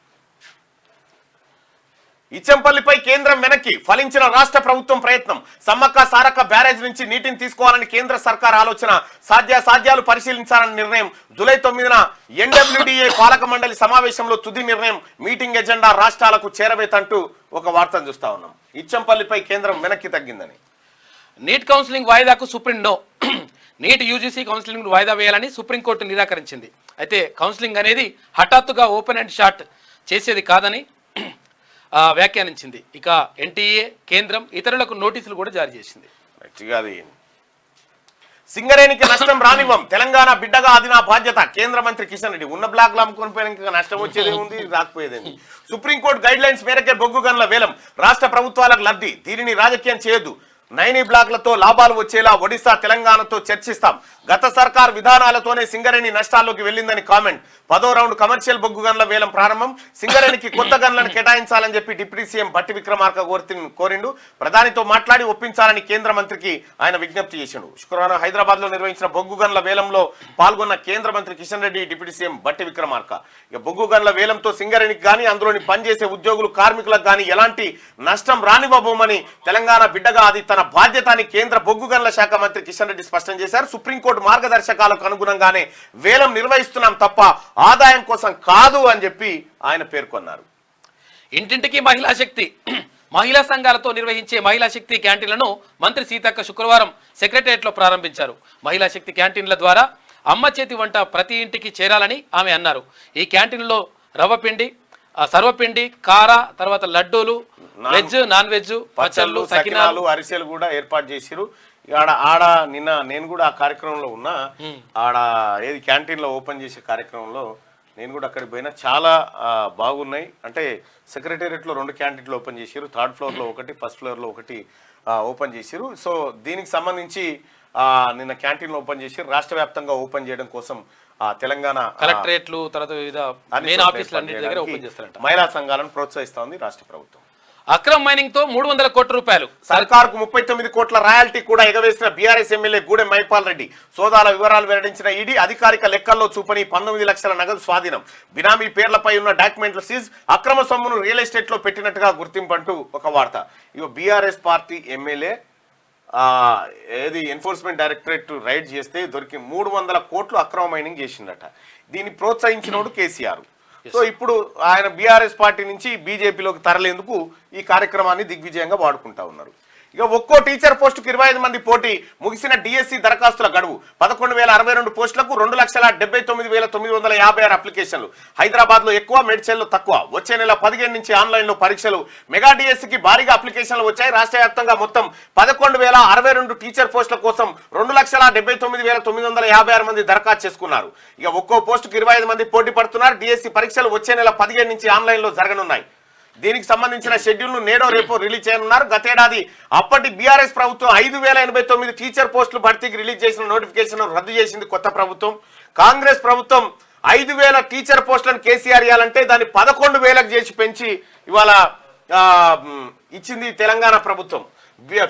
ఇచ్చంపల్లిపై కేంద్రం వెనక్కి, ఫలించిన రాష్ట్ర ప్రభుత్వం ప్రయత్నం. సమ్మక్క సారక్క బ్యారేజ్ నుంచి నీటిని తీసుకోవాలని కేంద్ర సర్కార్ ఆలోచన. సాధ్యాలు పరిశీలించాలని నిర్ణయం. జూలై 9న ఎన్డబ్ల్యూడీఏ పాలక మండలి సమావేశంలో తుది నిర్ణయం. మీటింగ్ ఎజెండా రాష్ట్రాలకు చేరవేతంటూ ఒక వార్తను చూస్తా ఉన్నాం. ఇచ్చంపల్లిపై కేంద్రం వెనక్కి తగ్గిందని. నీట్ కౌన్సిలింగ్ వాయిదాకు supreme no. NEET UGC counselling వాయిదా వేయాలని సుప్రీంకోర్టు నిరాకరించింది. అయితే కౌన్సిలింగ్ అనేది హఠాత్తుగా ఓపెన్ అండ్ షార్ట్ చేసేది కాదని వ్యాఖ్యానించింది. ఇక ఎన్టీఏ, కేంద్రం ఇతరులకు నోటీసులు కూడా జారీ చేసింది. సింగరేణికి నష్టం రానివ్వం, తెలంగాణ బిడ్డగా అది నా బాధ్యత. కేంద్ర మంత్రి కిషన్ రెడ్డి. ఉన్న బ్లాక్లు అమ్ముకొని పోయిన నష్టం వచ్చేది ఉంది, రాకపోయేది. సుప్రీంకోర్టు గైడ్ లైన్స్ మేరకే బొగ్గు గనుల వేలం, రాష్ట్ర ప్రభుత్వాలకు లబ్ధి. దీనిని రాజకీయం చేయొద్దు. 9 బ్లాక్లతో లాభాలు వచ్చేలా ఒడిశా, తెలంగాణతో చర్చిస్తాం. గత సర్కార్ విధానాలతోనే సింగరేణి నష్టాల్లోకి వెళ్ళిందని కామెంట్. 10వ రౌండ్ కమర్షియల్ బొగ్గు గన్ల వేలం ప్రారంభం. సింగరేణికి కొత్త గన్లను కేటాయించాలని చెప్పి డిప్యూటీ సీఎం భట్టి విక్రమార్క కోరిండు. ప్రధానితో మాట్లాడి ఒప్పించాలని కేంద్ర మంత్రికి ఆయన విజ్ఞప్తి చేసిండు. శుక్రవారం హైదరాబాద్ లో నిర్వహించిన బొగ్గు గన్ల వేలంలో పాల్గొన్న కేంద్ర మంత్రి కిషన్ రెడ్డి, డిప్యూటీ సీఎం భట్టి విక్రమార్క ఇక బొగ్గు గన్ల వేలంతో సింగరేణికి కానీ అందులోని పనిచేసే ఉద్యోగులు, కార్మికులకు కానీ ఎలాంటి నష్టం రానివ్వబోమని తెలంగాణ బిడ్డగా అది తన బాధ్యత అని కేంద్ర బొగ్గు గన్ల శాఖ మంత్రి కిషన్ రెడ్డి స్పష్టం చేశారు. సుప్రీంకోర్టు మార్గదర్శకాలకు అనుగుణంగానే వేలం నిర్వహిస్తున్నాం తప్ప ఆదాయం కోసం కాదు అని చెప్పి ఆయన పేర్కొన్నారు. ఇంటింటికి మహిళా శక్తి. మహిళా సంఘాలతో నిర్వహించే మహిళా శక్తి క్యాంటీన్లను మంత్రి సీతక్క శుక్రవారం సెక్రటేరియట్లో ప్రారంభించారు. మహిళా శక్తి క్యాంటీన్ల ద్వారా అమ్మ చేతి వంట ప్రతి ఇంటికి చేరాలని ఆమె అన్నారు. ఈ క్యాంటీన్లో రవ్వపిండి, సర్వపిండి, కార, తర్వాత లడ్డూలు, వెజ్, నాన్ వెజ్, పచ్చళ్ళు, సకినాలు, అరిసెలు కూడా ఏర్పాటు చేసిరు. ఆడ నిన్న నేను కూడా ఆ కార్యక్రమంలో ఉన్నా. ఆడ ఏది క్యాంటీన్లో ఓపెన్ చేసే కార్యక్రమంలో నేను కూడా అక్కడికి పోయినా. చాలా బాగున్నాయి. అంటే సెక్రటేరియట్లో 2 క్యాంటీన్లు ఓపెన్ చేసిరు. 3rd ఫ్లోర్లో ఒకటి, 1st ఫ్లోర్లో ఒకటి ఓపెన్ చేసిరు. సో దీనికి సంబంధించి నిన్న క్యాంటీన్లు ఓపెన్ చేసి రాష్ట్ర వ్యాప్తంగా ఓపెన్ చేయడం కోసం తెలంగాణ కలెక్టరేట్లు, తర్వాత వివిధ మెయిన్ ఆఫీసులు అన్నిటి దగ్గర ఓపెన్ చేస్తారంట. మహిళా సంఘాలను ప్రోత్సహిస్తోంది రాష్ట్ర ప్రభుత్వం. అక్రమ మైనింగ్ తో 300 కోట్ల రూపాయలు. సర్కార్కు 39 కోట్ల రాయల్టీ కూడా ఎగవేసిన బీఆర్ఎస్ ఎమ్మెల్యే గూడెం మైపాల్ రెడ్డి. సోదాల వివరాలు వెల్లడించిన ఈడీ అధికారిక లెక్కల్లో చూపని 19 లక్షల నగదు స్వాధీనం. బినామీ పేర్లపై ఉన్న డాక్యుమెంట్లు సీజ్. అక్రమ సొమ్మును రియల్ ఎస్టేట్ లో పెట్టినట్టుగా గుర్తింపంటూ ఒక వార్త. ఇక బీఆర్ఎస్ పార్టీ ఎమ్మెల్యే ఏది ఎన్ఫోర్స్మెంట్ డైరెక్టరేట్ రైడ్ చేస్తే దొరికి 300 కోట్లు అక్రమ మైనింగ్ చేసిందట. దీన్ని ప్రోత్సహించినోడు కేసీఆర్. సో ఇప్పుడు ఆయన బీఆర్ఎస్ పార్టీ నుంచి బీజేపీలోకి తరలేందుకు ఈ కార్యక్రమాన్ని దిగ్విజయంగా వాడుకుంటా ఉన్నారు. ఇక ఒక్కో టీచర్ పోస్టుకు 25 మంది పోటీ. ముగిసిన డిఎస్సి దరఖాస్తుల గడువు 11,062 పోస్టులకు 2,79,956 అప్లికేషన్లు. హైదరాబాద్ లో ఎక్కువ, మేడ్చల్లో తక్కువ. వచ్చే నెల 15 నుంచి ఆన్లైన్ లో పరీక్షలు. మెగా డిఎస్సికి భారీగా అప్లికేషన్లు వచ్చాయి. రాష్ట్ర వ్యాప్తంగా మొత్తం 11,062 టీచర్ పోస్టుల కోసం 2,79,956 మంది దరఖాస్తు చేసుకున్నారు. ఇక ఒక్కో పోస్టుకు 25 మంది పోటీ పడుతున్నారు. డిఎస్సి పరీక్షలు వచ్చే నెల 15 నుంచి ఆన్లైన్ లో జరగనున్నాయి. దీనికి సంబంధించిన షెడ్యూల్ ను నేడో రేపో రిలీజ్ చేయనున్నారు. గతేడాది అప్పటి బీఆర్ఎస్ ప్రభుత్వం 5,089 టీచర్ పోస్టులు భర్తీకి రిలీజ్ చేసిన నోటిఫికేషన్ రద్దు చేసింది కొత్త ప్రభుత్వం. కాంగ్రెస్ ప్రభుత్వం 5,000 టీచర్ పోస్టులను కేసీఆర్ ఇవ్వాలంటే దాన్ని 11,000కు చేసి పెంచి ఇవాళ ఇచ్చింది తెలంగాణ ప్రభుత్వం.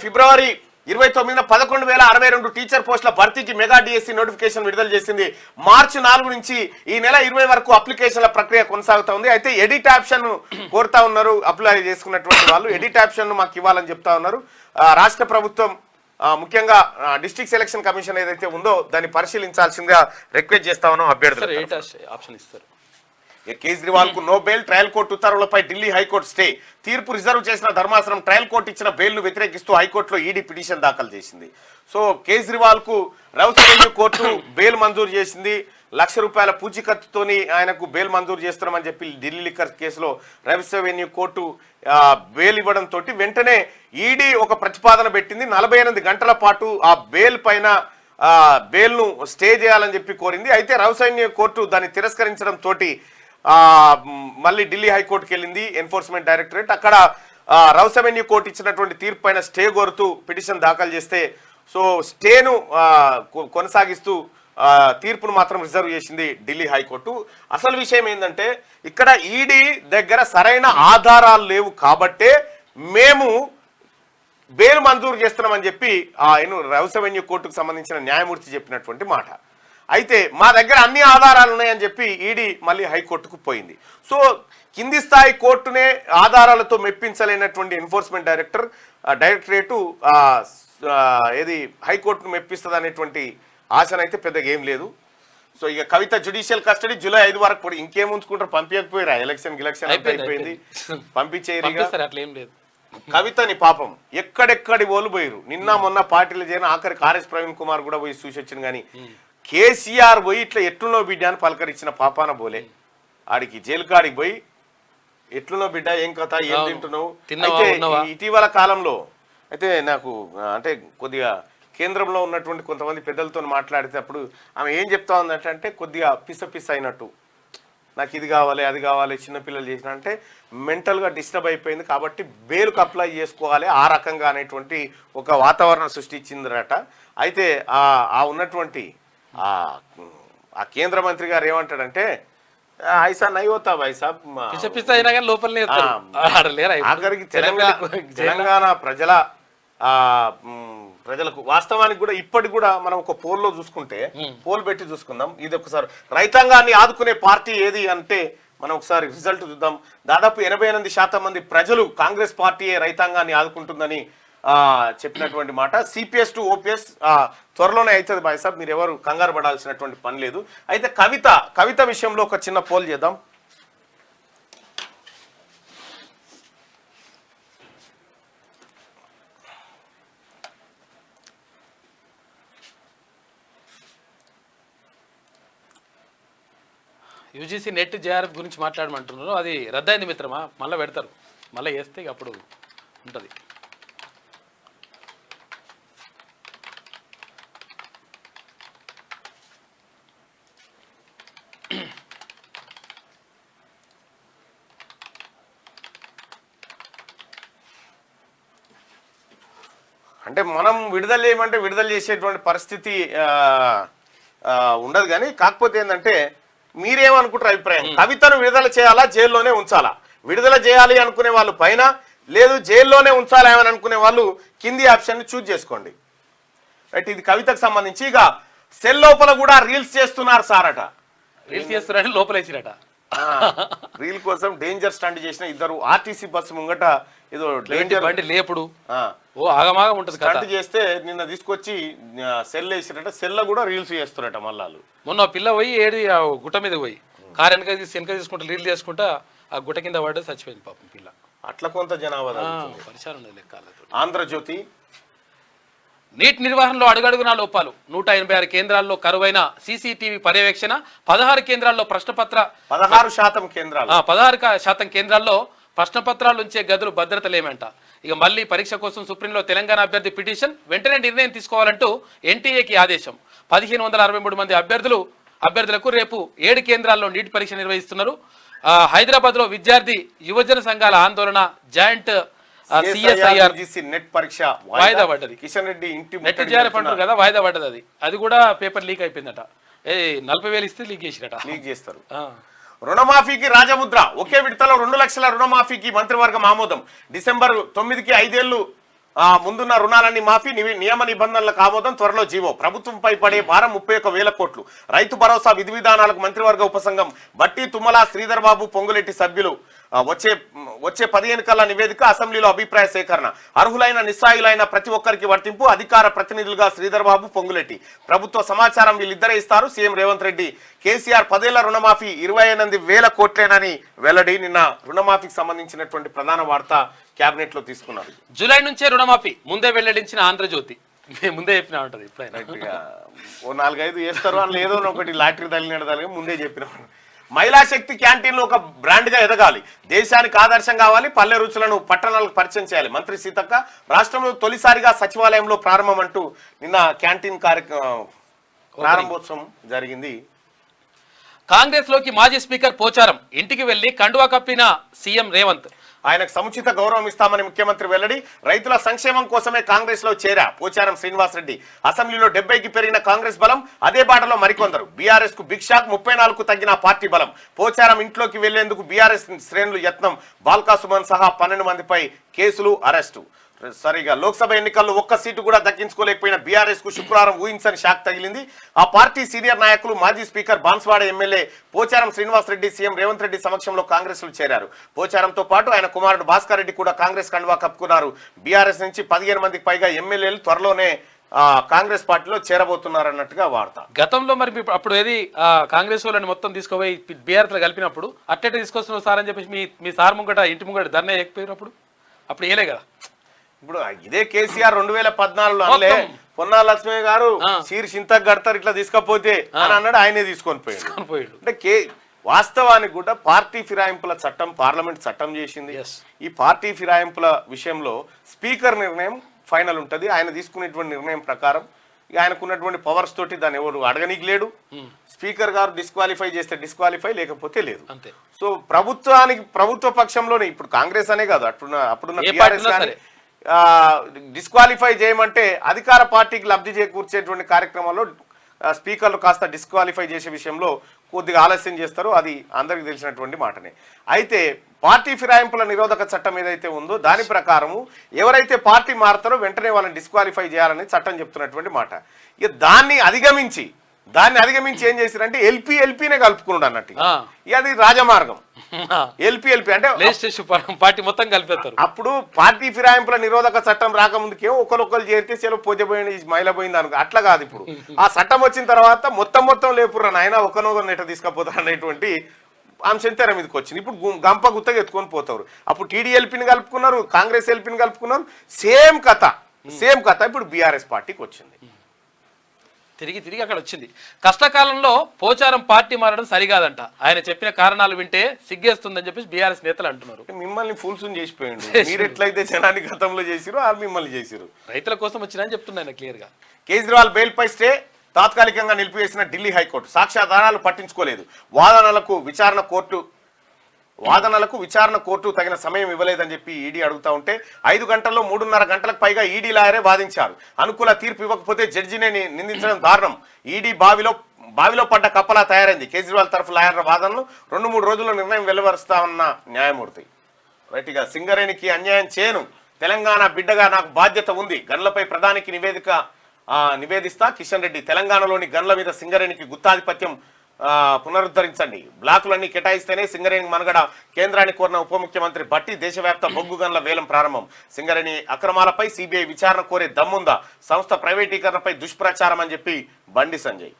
ఫిబ్రవరి 29న 11,062 టీచర్ పోస్టుల భర్తీకి మెగా డిఎస్సి నోటిఫికేషన్ విడుదల చేసింది. మార్చి 4 నుంచి ఈ నెల 20 వరకు అప్లికేషన్ల ప్రక్రియ కొనసాగుతా ఉంది. అయితే ఎడిట్ ఆప్షన్ కోరుతా ఉన్నారు అప్లై చేసుకున్నటువంటి వాళ్ళు. ఎడిట్ ఆప్షన్ మాకు ఇవ్వాలని చెప్తా ఉన్నారు. రాష్ట్ర ప్రభుత్వం ముఖ్యంగా డిస్ట్రిక్ట్ సెలక్షన్ కమిషన్ ఏదైతే ఉందో దాన్ని పరిశీలించాల్సిందిగా రిక్వెస్ట్ చేస్తా ఉన్నాం అభ్యర్థులు. ఆప్షన్ ఇస్తారు. కేజ్రీవాల్ కు నో బెయిల్. ట్రయల్ కోర్టు ఉత్తర్వులపై ఢిల్లీ హైకోర్టు స్టే. తీర్పు రిజర్వ్ చేసిన ధర్మాసనం ట్రయల్ కోర్టు ఇచ్చిన బెయిల్ ను వ్యతిరేకిస్తూ హైకోర్టులో ఈడీ పిటిషన్ దాఖలు చేసింది. సో కేజ్రీవాల్ కు రౌస్ రెవెన్యూ కోర్టు బెయిల్ మంజూరు చేసింది. ₹1,00,000 పూచీకత్తుతోని ఆయనకు బెయిల్ మంజూరు చేస్తున్నామని చెప్పి ఢిల్లీ లిక్కర్ కేసులో రౌస్ రెవెన్యూ కోర్టు బెయిల్ ఇవ్వడంతో వెంటనే ఈడీ ఒక ప్రతిపాదన పెట్టింది. 48 గంటల పాటు ఆ బెయిల్ పైన బెయిల్ ను స్టే చేయాలని చెప్పి కోరింది. అయితే రౌస్ రెవెన్యూ కోర్టు దాన్ని తిరస్కరించడం తోటి మళ్ళీ ఢిల్లీ హైకోర్టుకి వెళ్ళింది ఎన్ఫోర్స్మెంట్ డైరెక్టరేట్. అక్కడ రౌస్ రెవెన్యూ కోర్టు ఇచ్చినటువంటి తీర్పు పైన స్టే కోరుతూ పిటిషన్ దాఖలు చేస్తే సో స్టేను కొనసాగిస్తూ తీర్పును మాత్రం రిజర్వ్ చేసింది ఢిల్లీ హైకోర్టు. అసలు విషయం ఏంటంటే ఇక్కడ ఈడీ దగ్గర సరైన ఆధారాలు లేవు కాబట్టే మేము బెయిల్ మంజూరు చేస్తున్నామని చెప్పి రౌస్ రెవెన్యూ కోర్టుకు సంబంధించిన న్యాయమూర్తి చెప్పినటువంటి మాట. అయితే మా దగ్గర అన్ని ఆధారాలు ఉన్నాయని చెప్పి ఈడీ మళ్ళీ హైకోర్టుకు పోయింది. సో కింది స్థాయి కోర్టునే ఆధారాలతో మెప్పించలేనటువంటి ఎన్ఫోర్స్మెంట్ డైరెక్టరేటు ఏది హైకోర్టును మెప్పిస్తుంది అనేటువంటి ఆశనైతే పెద్దగా ఏం లేదు. సో ఇక కవిత జ్యుడిషియల్ కస్టడీ జూలై 5 వరకు కూడా ఇంకేం ఉంచుకుంటారు, పంపించకపోయారా? ఎలక్షన్ అయిపోయింది, పంపించేయరు. కవితని పాపం ఎక్కడెక్కడి ఓలు పోయిరు. నిన్న మొన్న పార్టీలు చేరిన ఆఖరికి ఆర్ఎస్ ప్రవీణ్ కుమార్ కూడా పోయి చూసి వచ్చింది. కానీ కేసీఆర్ పోయి ఇట్లా ఎట్లునో బిడ్డ అని పలకరించిన పాపాన బోలే. ఆడికి జైలు కాడికి పోయి ఎట్లునో బిడ్డ, ఏం కథ, ఏం తింటున్నావు. అయితే ఇటీవల కాలంలో అయితే నాకు అంటే కొద్దిగా కేంద్రంలో ఉన్నటువంటి కొంతమంది పెద్దలతో మాట్లాడేటప్పుడు ఆమె ఏం చెప్తా ఉందంటే కొద్దిగా పిస అయినట్టు, నాకు ఇది కావాలి అది కావాలి, చిన్నపిల్లలు చేసిన అంటే మెంటల్గా డిస్టర్బ్ అయిపోయింది కాబట్టి బెయిల్కు అప్లై చేసుకోవాలి ఆ రకంగా అనేటువంటి ఒక వాతావరణం సృష్టించిందట. అయితే ఉన్నటువంటి ఆ కేంద్ర మంత్రి గారు ఏమంటాడంటే ఐసా నై హోతా భాయ్ సాబ్, ఆఖరికి తెలంగాణ ప్రజలకు వాస్తవానికి కూడా ఇప్పటికి కూడా మనం ఒక పోల్లో చూసుకుంటే పోల్ పెట్టి చూసుకుందాం. ఇది ఒకసారి రైతాంగాన్ని ఆదుకునే పార్టీ ఏది అంటే మనం ఒకసారి రిజల్ట్ చూద్దాం. దాదాపు 88% మంది ప్రజలు కాంగ్రెస్ పార్టీయే రైతాంగాన్ని ఆదుకుంటుందని చెప్పినటువంటి మాట. సిపిఎస్ టు ఓపీఎస్ త్వరలోనే అవుతుంది బాయ్ సాబ్, మీరు ఎవరు కంగారు పడాల్సినటువంటి పని లేదు. అయితే కవిత విషయంలో ఒక చిన్న పోల్ చేద్దాం. యూజీసీ నెట్ జేఆర్ఎఫ్ గురించి మాట్లాడమంటున్నారు. అది రద్దయింది మిత్రమా, మళ్ళీ పెడతారు, మళ్ళీ వేస్తే అప్పుడు ఉంటుంది. అంటే మనం విడుదల చేయమంటే విడుదల చేసేటువంటి పరిస్థితి ఉండదు. కానీ కాకపోతే ఏంటంటే మీరేమనుకుంటారు అభిప్రాయం, కవితను విడుదల చేయాలా జైల్లోనే ఉంచాలా? విడుదల చేయాలి అనుకునే వాళ్ళు పైన, లేదు జైల్లోనే ఉంచాలేమని అనుకునే వాళ్ళు కింది ఆప్షన్ని చూజ్ చేసుకోండి. రైట్, ఇది కవితకు సంబంధించి. ఇక సెల్ లోపల కూడా రీల్స్ చేస్తున్నారు సారట. రీల్స్ చేస్తున్నారని లోపలేసిరట. రీల్ కోసం డేంజర్ స్టంట్ చేసిన ఇద్దరు ఆర్టీసీ బస్సు ముంగట ఏదో డేంజర్ బండి లేపుడు ఓ ఆగమాగం ఉంటుంది స్టంట్ చేస్తే నిన్న తీసుకొచ్చి సెల్ వేసిరట. సెల్ కూడా రీల్స్ చేస్తున్నట మళ్ళా. మొన్న పిల్ల పోయి గుట్ట మీద పోయి కారు వెనక తీసుకుంటా రీల్ చేసుకుంటా ఆ గుట్ట కింద పడ్డ చచ్చిపోయింది పాపం పిల్ల. అట్లా కొంత జనాభా పరిశాన్ ఉండదు లెక్క. ఆంధ్రజ్యోతి, నీట్ నిర్వహణలో అడుగడుగునా లోపాలు, 186 కేంద్రాల్లో కరువైన సీసీటీవీ పర్యవేక్షణ, 16 కేంద్రాల్లో 16% కేంద్రాలు 16% కేంద్రాల్లో ప్రశ్నపత్రాలు ఉంచే గదులు భద్రత లేమంట. ఇక మళ్ళీ పరీక్ష కోసం సుప్రీంలో తెలంగాణ అభ్యర్థి పిటిషన్, వెంటనే నిర్ణయం తీసుకోవాలంటూ ఎన్టీఏకి ఆదేశం. 1563 మంది అభ్యర్థులకు రేపు 7 కేంద్రాల్లో నీట్ పరీక్ష నిర్వహిస్తున్నారు. హైదరాబాద్లో విద్యార్థి యువజన సంఘాల ఆందోళన, జాయింట్ సిఎస్ఐఆర్ నెట్ పరీక్ష వాయిదా పడ్డది. కిషన్ రెడ్డి ఇంటి నెట్ జారిఫ్ అంటారు కదా, వాయిదా పడ్డది. అది కూడా పేపర్ లీక్ అయిపోయిందట. 40,000 ఇస్తే లీక్ చేస్తారు. రుణమాఫీకి రాజముద్ర, ఒకే విడతలో 2 లక్షల రుణమాఫీకి మంత్రివర్గం ఆమోదం. డిసెంబర్ 9కి 5 ఏళ్లు ముందున్న రుణాలన్నీ మాఫీ, నియమ నిబంధనలకు ఆమోదం, త్వరలో జీవో. ప్రభుత్వంపై పడే భారం 31,000 కోట్లు. రైతు భరోసా విధి విధానాలకు మంత్రివర్గ ఉపసంఘం. బట్టి, తుమ్మల, శ్రీధర్ బాబు, పొంగులెట్టి సభ్యులు. వచ్చే 15 కల్లా నివేదిక, అసెంబ్లీలో అభిప్రాయ సేకరణ. అర్హులైన నిస్సాయులైన ప్రతి ఒక్కరికి వర్తింపు. అధికార ప్రతినిధులుగా శ్రీధర్ బాబు, పొంగులెట్టి. ప్రభుత్వ సమాచారం వీళ్ళిద్దరే ఇస్తారు. సీఎం రేవంత్ రెడ్డి. కేసీఆర్ 10 ఏళ్ల రుణమాఫీ 28,000 కోట్లేనని వెల్లడి. నిన్న రుణమాఫీకి సంబంధించినటువంటి ప్రధాన వార్త కేబినెట్ లో తీసుకున్నారు. జూలై నుంచే రుణమాఫీ ముందే వెల్లడించిన ఆంధ్రజ్యోతి. ముందే చెప్పినా ఉంటది. ఓ 4-5 వేస్తారు అని ఏదో ఒకటి లాటరీ తగిలినట్టు ముందే చెప్పిన. మహిళా శక్తి క్యాంటీన్లు ఒక బ్రాండ్ గా ఎదగాలి, దేశానికి ఆదర్శం కావాలి, పల్లె రుచులను పట్టణాలకు పరిచయం చేయాలి. మంత్రి సీతక్క. రాష్ట్రంలో తొలిసారిగా సచివాలయంలో ప్రారంభం అంటూ నిన్న క్యాంటీన్ ప్రారంభోత్సవం జరిగింది. కాంగ్రెస్ లోకి మాజీ స్పీకర్ పోచారం ఇంటికి వెళ్లి కండువా కప్పిన సీఎం రేవంత్. ఆయనకు సముచిత గౌరవం ఇస్తామని ముఖ్యమంత్రి వెల్లడి. రైతుల సంక్షేమం కోసమే కాంగ్రెస్ లో చేరా పోచారం శ్రీనివాసరెడ్డి. అసెంబ్లీలో 70కి పెరిగిన కాంగ్రెస్ బలం, అదే బాటలో మరికొందరు. బీఆర్ఎస్ కు బిగ్ షాక్, 34కు తగ్గిన పార్టీ బలం. పోచారం ఇంట్లోకి వెళ్లేందుకు బీఆర్ఎస్ శ్రేణులు యత్నం. బాల్కా సుమన్ సహా 12 మందిపై కేసులు, అరెస్టు. సరిగా లోక్సభ ఎన్నికల్లో ఒక్క సీటు కూడా దక్కించుకోలేకపోయిన బీఆర్ఎస్ కు శుక్రవారం ఊహించని షాక్ తగిలింది. ఆ పార్టీ సీనియర్ నాయకులు మాజీ speaker Banswada MLA Pocharam Srinivasa Reddy CM Revanth Reddy సమక్షంలో కాంగ్రెస్ లో చేరారు. పోచారంతో పాటు ఆయన కుమారుడు భాస్కర్ రెడ్డి కూడా కాంగ్రెస్ కండువా కప్పుకున్నారు. బీఆర్ఎస్ నుంచి 15 మందికి పైగా ఎమ్మెల్యేలు త్వరలోనే కాంగ్రెస్ పార్టీలో చేరబోతున్నారన్నట్టుగా వార్త. గతంలో మరి అప్పుడు ఏది కాంగ్రెస్ వాళ్ళని మొత్తం తీసుకుపోయి బీఆర్ఎస్ లో కలిపినప్పుడు అట్టెట తీసుకొస్తున్నారు సార్ అని చెప్పేసి మీ సార్ ముంగట ఇంటి ముంగట ధర్నా ఎక్కిపోయినప్పుడు అప్పుడు ఏలే కదా. ఇప్పుడు ఇదే కేసీఆర్ 2014లో అనలే పొన్నాల లక్ష్మి గారు చీర చింతకు కడతారు ఇట్లా తీసుకపోతే అని అన్నాడు. ఆయనే తీసుకొని పోయాడు. అంటే వాస్తవానికి కూడా పార్టీ ఫిరాయింపుల చట్టం పార్లమెంట్ చట్టం చేసింది. ఈ పార్టీ ఫిరాయింపుల విషయంలో స్పీకర్ నిర్ణయం ఫైనల్ ఉంటుంది. ఆయన తీసుకునేటువంటి నిర్ణయం ప్రకారం ఆయనకున్నటువంటి పవర్స్ తోటి దాన్ని ఎవరు అడగనీకి లేడు. స్పీకర్ గారు డిస్క్వాలిఫై చేస్తే డిస్క్వాలిఫై, లేకపోతే లేదు. సో ప్రభుత్వ పక్షంలోనే ఇప్పుడు కాంగ్రెస్ అనే కాదు, అప్పుడున్న టీఆర్ఎస్ కానీ డిస్క్వాలిఫై చేయమంటే అధికార పార్టీకి లబ్ధి చేకూర్చేటువంటి కార్యక్రమాల్లో స్పీకర్లు కాస్త డిస్క్వాలిఫై చేసే విషయంలో కొద్దిగా ఆలస్యం చేస్తారు. అది అందరికీ తెలిసినటువంటి మాటనే. అయితే పార్టీ ఫిరాయింపుల నిరోధక చట్టం ఏదైతే ఉందో దాని ప్రకారము ఎవరైతే పార్టీ మారుతారో వెంటనే వాళ్ళని డిస్క్వాలిఫై చేయాలని చట్టం చెప్తున్నటువంటి మాట. ఇక దాన్ని అధిగమించి ఏం చేశారంటే ఎల్పీనే కలుపుకున్నాడు అన్నట్టు. అది రాజమార్గం. ఎల్పీ అంటే పార్టీ మొత్తం కలిపేస్తారు. అప్పుడు పార్టీ ఫిరాయింపుల నిరోధక చట్టం రాకముందుకేమో ఒకరొకరు చేరితే చెలో పోయిపోయింది మహిళ పోయింది అనుకో. అట్లా కాదు. ఇప్పుడు ఆ చట్టం వచ్చిన తర్వాత మొత్తం లేపుర్రా నాయన ఒకనొకరు నెట తీసుకపోతారు అనేటువంటి అంశం తెర మీదకి వచ్చింది. ఇప్పుడు గంప గుత్తగా ఎత్తుకొని పోతారు. అప్పుడు టీడీఎల్పీని కలుపుకున్నారు, కాంగ్రెస్ ఎల్పీని కలుపుకున్నారు. సేమ్ కథ ఇప్పుడు బీఆర్ఎస్ పార్టీకి వచ్చింది. తిరిగి అక్కడ వచ్చింది. కష్టకాలంలో పోచారం పార్టీ మారడం సరికాదంట. ఆయన చెప్పిన కారణాలు వింటే సిగ్గేస్తుందని చెప్పేసి బీఆర్ఎస్ నేతలు అంటున్నారు. మిమ్మల్ని ఫుల్స్ చేసిపోయిండు. మీరు ఎట్లయితే జనాన్ని గతంలో చేసిరో వాళ్ళు మిమ్మల్ని చేసిరు. రైతుల కోసం వచ్చినా చెప్తున్నాను క్లియర్ గా. కేజ్రీవాల్ బెయిల్ పై స్టే తాత్కాలికంగా నిలిపివేసిన ఢిల్లీ హైకోర్టు. సాక్ష్యాధారాలు పట్టించుకోలేదు. వాదనలకు విచారణ కోర్టు తగిన సమయం ఇవ్వలేదని చెప్పి ఈడీ అడుగుతా ఉంటే 5 గంటల్లో 3.5 గంటలకు పైగా ఈడీ లాయరే వాదించారు. అనుకూల తీర్పు ఇవ్వకపోతే జడ్జినే నిందించడం దారుణం. ఈడీ బావిలో పడ్డ కప్పలా తయారైంది. కేజ్రీవాల్ తరఫు లాయర్ల వాదనలు 2-3 రోజుల్లో నిర్ణయం వెలువరుస్తామన్న న్యాయమూర్తి. రైట్గా సింగరేణికి అన్యాయం చేయను, తెలంగాణ బిడ్డగా నాకు బాధ్యత ఉంది, గన్లపై ప్రధానికి నివేదిస్తా కిషన్ రెడ్డి. తెలంగాణలోని గన్ల మీద సింగరేణికి గుత్తాధిపత్యం పునరుద్ధరించండి, బ్లాకులన్నీ కేటాయిస్తేనే సింగరేణి మనగడ, కేంద్రాన్ని కోరిన ఉప ముఖ్యమంత్రి భట్టి. దేశవ్యాప్త బొగ్గు గన్ల వేలం ప్రారంభం, సింగరేణి అక్రమాలపై సిబిఐ విచారణ కోరే దమ్ముందా, సంస్థ ప్రైవేటీకరణపై దుష్ప్రచారం అని చెప్పి బండి సంజయ్.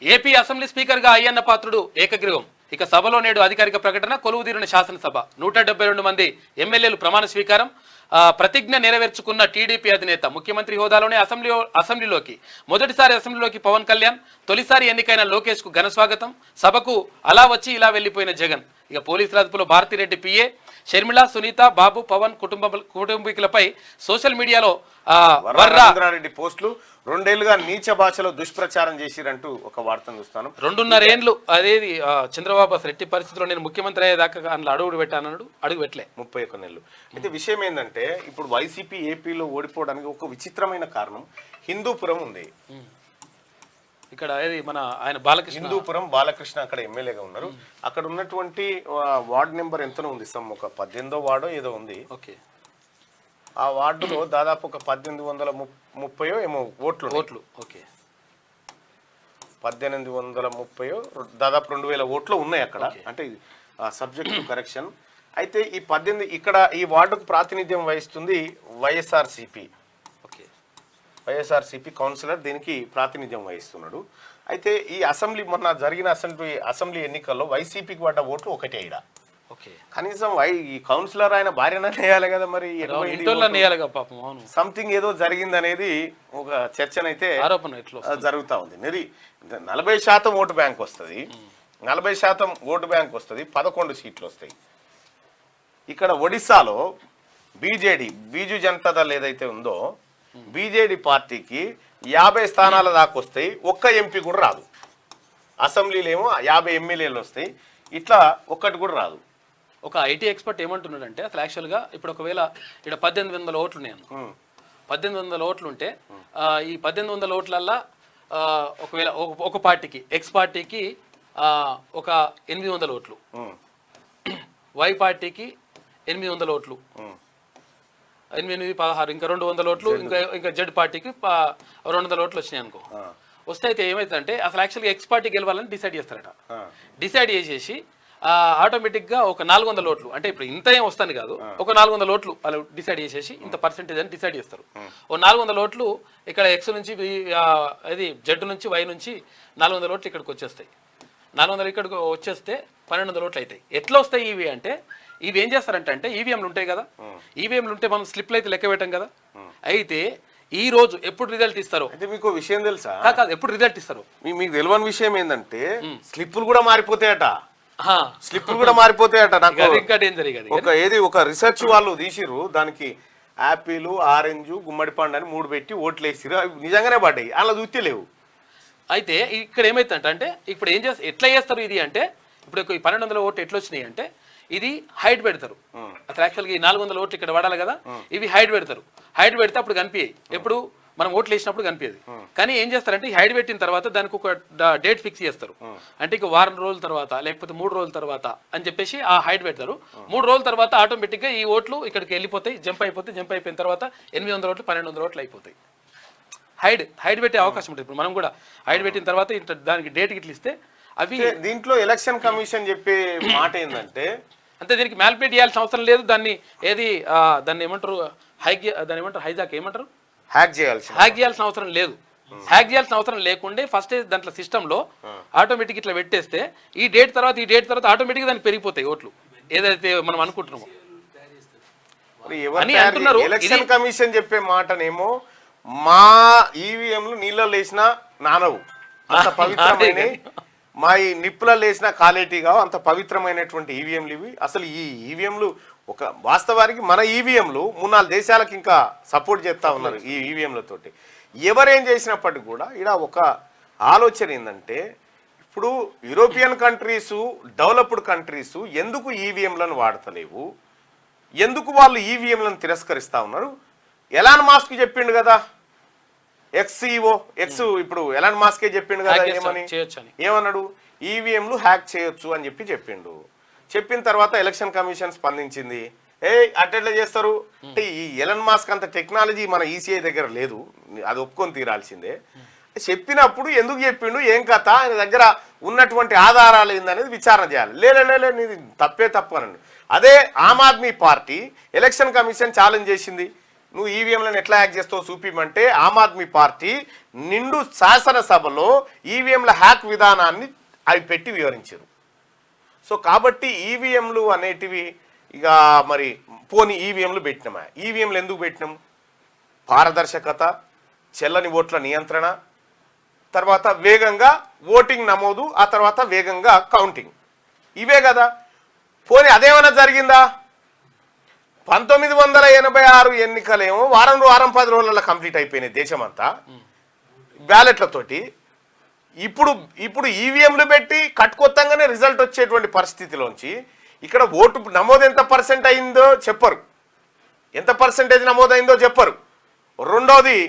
ఏపీ అసెంబ్లీ స్పీకర్గా అయ్యన్న పాత్రుడు ఏకగ్రీవం. ఇక సభలో నేడు అధికారిక ప్రకటన, కొలువుదీరిన శాసనసభ. 172 మంది ఎమ్మెల్యేలు ప్రమాణ స్వీకారం. ప్రతిజ్ఞ నెరవేర్చుకున్న టీడీపీ అధినేత ముఖ్యమంత్రి హోదాలోనే అసెంబ్లీలోకి మొదటిసారి అసెంబ్లీలోకి పవన్ కళ్యాణ్, తొలిసారి ఎన్నికైన లోకేష్ కు ఘన స్వాగతం. సభకు అలా వచ్చి ఇలా వెళ్లిపోయిన జగన్. ఇక పోలీసుల అదుపులో భారతిరెడ్డి పిఏ, షర్మిల, సునీత, బాబు, పవన్ కుటుంబీకులపై సోషల్ మీడియాలో వరరారెడ్డి పోస్టులు. 2 ఏళ్లుగా నీచ భాషలో దుష్ప్రచారం చేసిరంటూ ఒక వార్తను చూస్తాను. 2.5 ఏళ్ళు అదేది చంద్రబాబు అసలు ఎట్టి పరిస్థితుల్లో నేను ముఖ్యమంత్రి అయ్యేదాకా అందులో అడుగు పెట్టానన్నాడు, అడుగు పెట్టలే. 31 నెలలు. అయితే విషయం ఏంటంటే ఇప్పుడు వైసీపీ ఏపీలో ఓడిపోవడానికి ఒక విచిత్రమైన కారణం హిందూపురం ఉంది. ఇక్కడ ఆయన బాలకృష్ణ, హిందూపురం బాలకృష్ణ అక్కడ ఎమ్మెల్యేగా ఉన్నారు. అక్కడ ఉన్నటువంటి వార్డు నెంబర్ ఎంతనో ఉంది, ఒక 18వ వార్డో ఏదో ఉంది. ఓకే, ఆ వార్డులో దాదాపు ఒక 1830 ఏమో ఓట్లు. ఓకే, 1830 దాదాపు 2000 ఓట్లు ఉన్నాయి అక్కడ. అంటే సబ్జెక్ట్ టు కరెక్షన్. అయితే ఈ 18 ఇక్కడ ఈ వార్డుకు ప్రాతినిధ్యం వహిస్తుంది వైఎస్ఆర్సిపి. వైఎస్ఆర్సిపి కౌన్సిలర్ దీనికి ప్రాతినిధ్యం వహిస్తున్నాడు. అయితే ఈ అసెంబ్లీ మొన్న జరిగిన అసెంబ్లీ ఎన్నికల్లో వైసీపీకి పడ్డ ఓట్లు ఒకటే. ఈడ కనీసం ఈ కౌన్సిలర్ ఆయన భార్యనే వేయాలి కదా, మరి సంథింగ్ ఏదో జరిగింది అనేది ఒక చర్చనైతే జరుగుతూ ఉంది. 40% ఓటు బ్యాంక్ వస్తుంది, 40% ఓటు బ్యాంక్ వస్తుంది, 11 సీట్లు వస్తాయి. ఇక్కడ ఒడిశాలో బీజు జనతా దళ్ ఏదైతే ఉందో బీజేడీ పార్టీకి 50 స్థానాల దాకా వస్తాయి, ఒక్క ఎంపీ కూడా రాదు. అసెంబ్లీలో ఏమో 50 ఎమ్మెల్యేలు వస్తాయి, ఇట్లా ఒక్కటి కూడా రాదు. ఒక ఐటీ ఎక్స్పర్ట్ ఏమంటున్నాడంటే అసలు యాక్చువల్గా ఇప్పుడు ఒకవేళ ఇక్కడ 1800 ఓట్లు ఉన్నాయి, 1800 ఓట్లు ఉంటే ఈ 1800 ఓట్లల్లా ఒకవేళ ఒక పార్టీకి ఎక్స్ పార్టీకి ఒక 800 ఓట్లు, వై పార్టీకి 800 ఓట్లు, 8, 16 ఇంకా 200 ఓట్లు, ఇంకా జెడ్ పార్టీకి 200 ఓట్లు వచ్చినాయి అనుకో. వస్తే అయితే ఏమైతుందంటే అసలు యాక్చువల్గా ఎక్స్ పార్టీ గెలవాలని డిసైడ్ చేస్తారట. డిసైడ్ చేసేసి ఆటోమేటిక్గా ఒక 400 ఓట్లు, అంటే ఇప్పుడు ఇంత ఏం వస్తాను కాదు, ఒక 400 ఓట్లు వాళ్ళు డిసైడ్ చేసేసి ఇంత పర్సెంటేజ్ అని డిసైడ్ చేస్తారు. ఓ 400 ఓట్లు ఇక్కడ ఎక్స్ నుంచి అది జెడ్ నుంచి వై నుంచి 400 ఓట్లు ఇక్కడికి వచ్చేస్తాయి. 400 ఇక్కడికి వచ్చేస్తే 1200 ఓట్లు అవుతాయి. ఎట్లా వస్తాయి ఇవి అంటే ఇవి ఏం చేస్తారంటే ఈవీఎంలు ఉంటాయి కదా, ఈవీఎంలు ఉంటే మనం స్లిప్లు అయితే లెక్క పెట్టాం కదా. అయితే ఈ రోజు ఎప్పుడు రిజల్ట్ ఇస్తారు అయితే మీకు విషయం తెలుసా? కాదు, ఎప్పుడు రిజల్ట్ ఇస్తారు మీకు తెలియని విషయం ఏంటంటే స్లిప్పులు కూడా మారిపోతాయట. స్లిప్పులు కూడా మారిపోతాయట. నాకు ఇంకా డేంజర్ ఒక రీసెర్చ్ వాళ్ళు తీసిరు, దానికి యాపిల్, ఆరెంజ్, గుమ్మడి పండు అని 3 పెట్టి ఓట్లు వేసిరు, అవి నిజంగానే పడ్డాయి, అలా చూస్తే లేవు. అయితే ఇక్కడ ఏమైతుందంటే ఇప్పుడు ఏం చేస్తారు, ఎట్లా చేస్తారు ఇది అంటే ఇప్పుడు 1200 ఓట్లు ఎట్లా వచ్చినాయి అంటే ఇది హైట్ పెడతారు. అసలు యాక్చువల్గా ఈ 400 ఓట్లు ఇక్కడ పడాలి కదా, ఇవి హైట్ పెడతారు. హైట్ పెడితే అప్పుడు కనిపించాయి, ఎప్పుడు మనం ఓట్లు వేసినప్పుడు కనిపించేది. కానీ ఏం చేస్తారంటే ఈ హైట్ పెట్టిన తర్వాత దానికి ఒక డేట్ ఫిక్స్ చేస్తారు. అంటే ఇక వారం రోజుల తర్వాత లేకపోతే 3 రోజుల తర్వాత అని చెప్పేసి ఆ హైట్ పెడతారు. 3 రోజుల తర్వాత ఆటోమేటిక్గా ఈ ఓట్లు ఇక్కడికి వెళ్ళిపోతాయి, జంప్ అయిపోయిన తర్వాత 800 ఓట్లు 1200 ఓట్లు అయిపోతాయి. హైట్ పెట్టే అవకాశం ఉంటుంది. ఇప్పుడు మనం కూడా హైట్ పెట్టిన తర్వాత దానికి డేట్ ఇట్లా ఇస్తే అవి దీంట్లో ఎలక్షన్ కమిషన్ చెప్పే మాట ఏంటంటే అంతే, దీనికి మ్యాల్పేట్ చేయాల్సిన అవసరం లేదు. దాన్ని దాన్ని ఏమంటారు హైజాక్ ఏమంటారు, హ్యాక్ చేయాల్సిన అవసరం లేదు. హ్యాక్ చేయాల్సిన అవసరం లేకుండే ఫస్ట్ దాంట్లో సిస్టంలో ఆటోమేటిక్ ఇట్లా పెట్టేస్తే ఈ డేట్ తర్వాత ఆటోమేటిక్ దానికి పెరిగిపోతాయి ఓట్లు ఏదైతే మనం అనుకుంటున్నామో అని అంటున్నారు. ఎలక్షన్ కమిషన్ చెప్పే మాటనేమో మా ఈవీఎంలు నీళ్ళలో వేసినా నానవు, అంత పవిత్రమైన మా ఈ నిప్పులలో వేసిన కాలేటీగా అంత పవిత్రమైనటువంటి ఈవీఎంలు ఇవి. అసలు ఈ ఈవీఎంలు ఒక వాస్తవానికి మన ఈవీఎంలు 3-4 దేశాలకు ఇంకా సపోర్ట్ చేస్తూ ఉన్నారు ఈ ఈవీఎంలతోటి. ఎవరేం చేసినప్పటికీ కూడా ఇక్కడ ఒక ఆలోచన ఏంటంటే ఇప్పుడు యూరోపియన్ కంట్రీసు, డెవలప్డ్ కంట్రీసు ఎందుకు ఈవీఎంలను వాడతలేవు, ఎందుకు వాళ్ళు ఈవీఎంలను తిరస్కరిస్తూ ఉన్నారు? ఎలాన్ మాస్క్ చెప్పిండు కదా, ఇప్పుడు ఎలాన్ మాస్కే చెప్పిండు కదా, ఏమన్నాడు, ఈవీఎంలు హ్యాక్ చేయొచ్చు అని చెప్పిండు. చెప్పిన తర్వాత ఎలక్షన్ కమిషన్ స్పందించింది. అట్టెట్లా చేస్తారు అంటే ఈ ఎలన్ మాస్క్ అంత టెక్నాలజీ మన ఈసీఐ దగ్గర లేదు, అది ఒప్పుకొని తీరాల్సిందే. చెప్పినప్పుడు ఎందుకు చెప్పిండు, ఏం కథ, ఆయన దగ్గర ఉన్నటువంటి ఆధారాలు ఏందనేది విచారణ చేయాలి. లేదు నీది తప్పు అనండి. అదే Aam Aadmi party election commission challenge చేసింది, నువ్వు ఈవీఎంలను ఎట్లా హ్యాక్ చేస్తావు చూపిమంటే ఆమ్ ఆద్మీ పార్టీ నిండు శాసనసభలో ఈవీఎంల హ్యాక్ విధానాన్ని అవి పెట్టి వివరించారు. సో కాబట్టి ఈవీఎంలు అనేటివి ఇక మరి పోని ఈవీఎంలు పెట్టినామా, ఈవీఎంలు ఎందుకు పెట్టినాం, పారదర్శకత, చెల్లని ఓట్ల నియంత్రణ, తర్వాత వేగంగా ఓటింగ్ నమోదు, ఆ తర్వాత వేగంగా కౌంటింగ్, ఇవే కదా. పోనీ అదేమైనా జరిగిందా? 1986 ఎన్నికలేమో వారం 10 రోజులలో కంప్లీట్ అయిపోయినాయి దేశమంతా బ్యాలెట్లతోటి. ఇప్పుడు ఈవీఎంలు పెట్టి కట్టుకొత్తంగానే రిజల్ట్ వచ్చేటువంటి పరిస్థితిలోంచి ఇక్కడ ఓటు నమోదు ఎంత పర్సెంట్ అయిందో చెప్పరు, ఎంత పర్సెంటేజ్ నమోదైందో చెప్పరు. రెండోది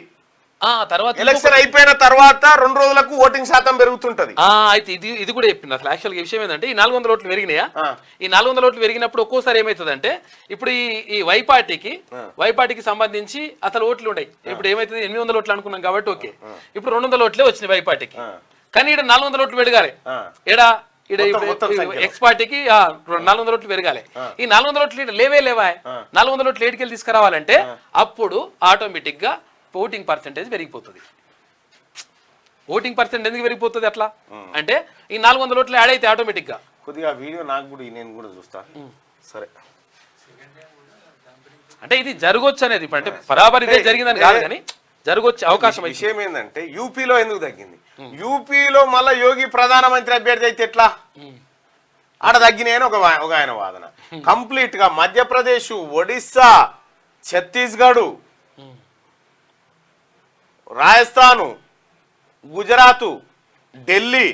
తర్వాత ఎలక్షన్ అయిపోయిన తర్వాత 2 రోజులకు ఓటింగ్ శాతం పెరుగుతుంటది. అయితే ఇది కూడా చెప్పింది. అసలు యాక్చువల్గా విషయం ఏంటంటే ఈ 400 ఓట్లు పెరిగినాయా, ఈ 400 ఓట్లు పెరిగినప్పుడు ఒక్కోసారి ఏమవుతుందంటే ఇప్పుడు ఈ వైపాటికి సంబంధించి అసలు ఓట్లు ఉన్నాయి. ఇప్పుడు ఏమైతుంది 800 ఓట్లు అనుకున్నాం కాబట్టి ఓకే, ఇప్పుడు 200 ఓట్లే వచ్చినాయి వైపాటికి, కానీ ఇక్కడ 400 ఓట్లు పెరగాలి. ఎక్స్ పార్టీకి 400 ఓట్లు పెరగాలి. ఈ 400 ఓట్లు లేవా 400 ఓట్లు ఏడుకెళ్ళి తీసుకురావాలంటే అప్పుడు ఆటోమేటిక్ గా ఓటింగ్ పర్సెంటేజ్ పెరిగిపోతుంది. ఓటింగ్ పర్సెంట్ ఎందుకు పెరిగిపోతుంది అట్లా అంటే ఈ 400 ఓట్లు యాడ్ అయితే ఆటోమేటిక్ గా. కొద్దిగా వీడియో నాకు కూడా నేను కూడా చూస్తాను. సరే, అంటే ఇది జరగొచ్చు అనేది అంటే బరాబర్ ఇదే జరిగిందని కాదు కానీ జరగొచ్చే అవకాశం. విషయం ఏంటంటే యూపీలో ఎందుకు తగ్గింది, యూపీలో మళ్ళా యోగి ప్రధానమంత్రి అభ్యర్థి అయితే ఎట్లా, ఆడ తగ్గినాయని ఒక ఆయన వాదన. కంప్లీట్ గా మధ్యప్రదేశ్, ఒడిస్సా, ఛత్తీస్గఢ్, రాజస్థాను, గుజరాత్, ఢిల్లీ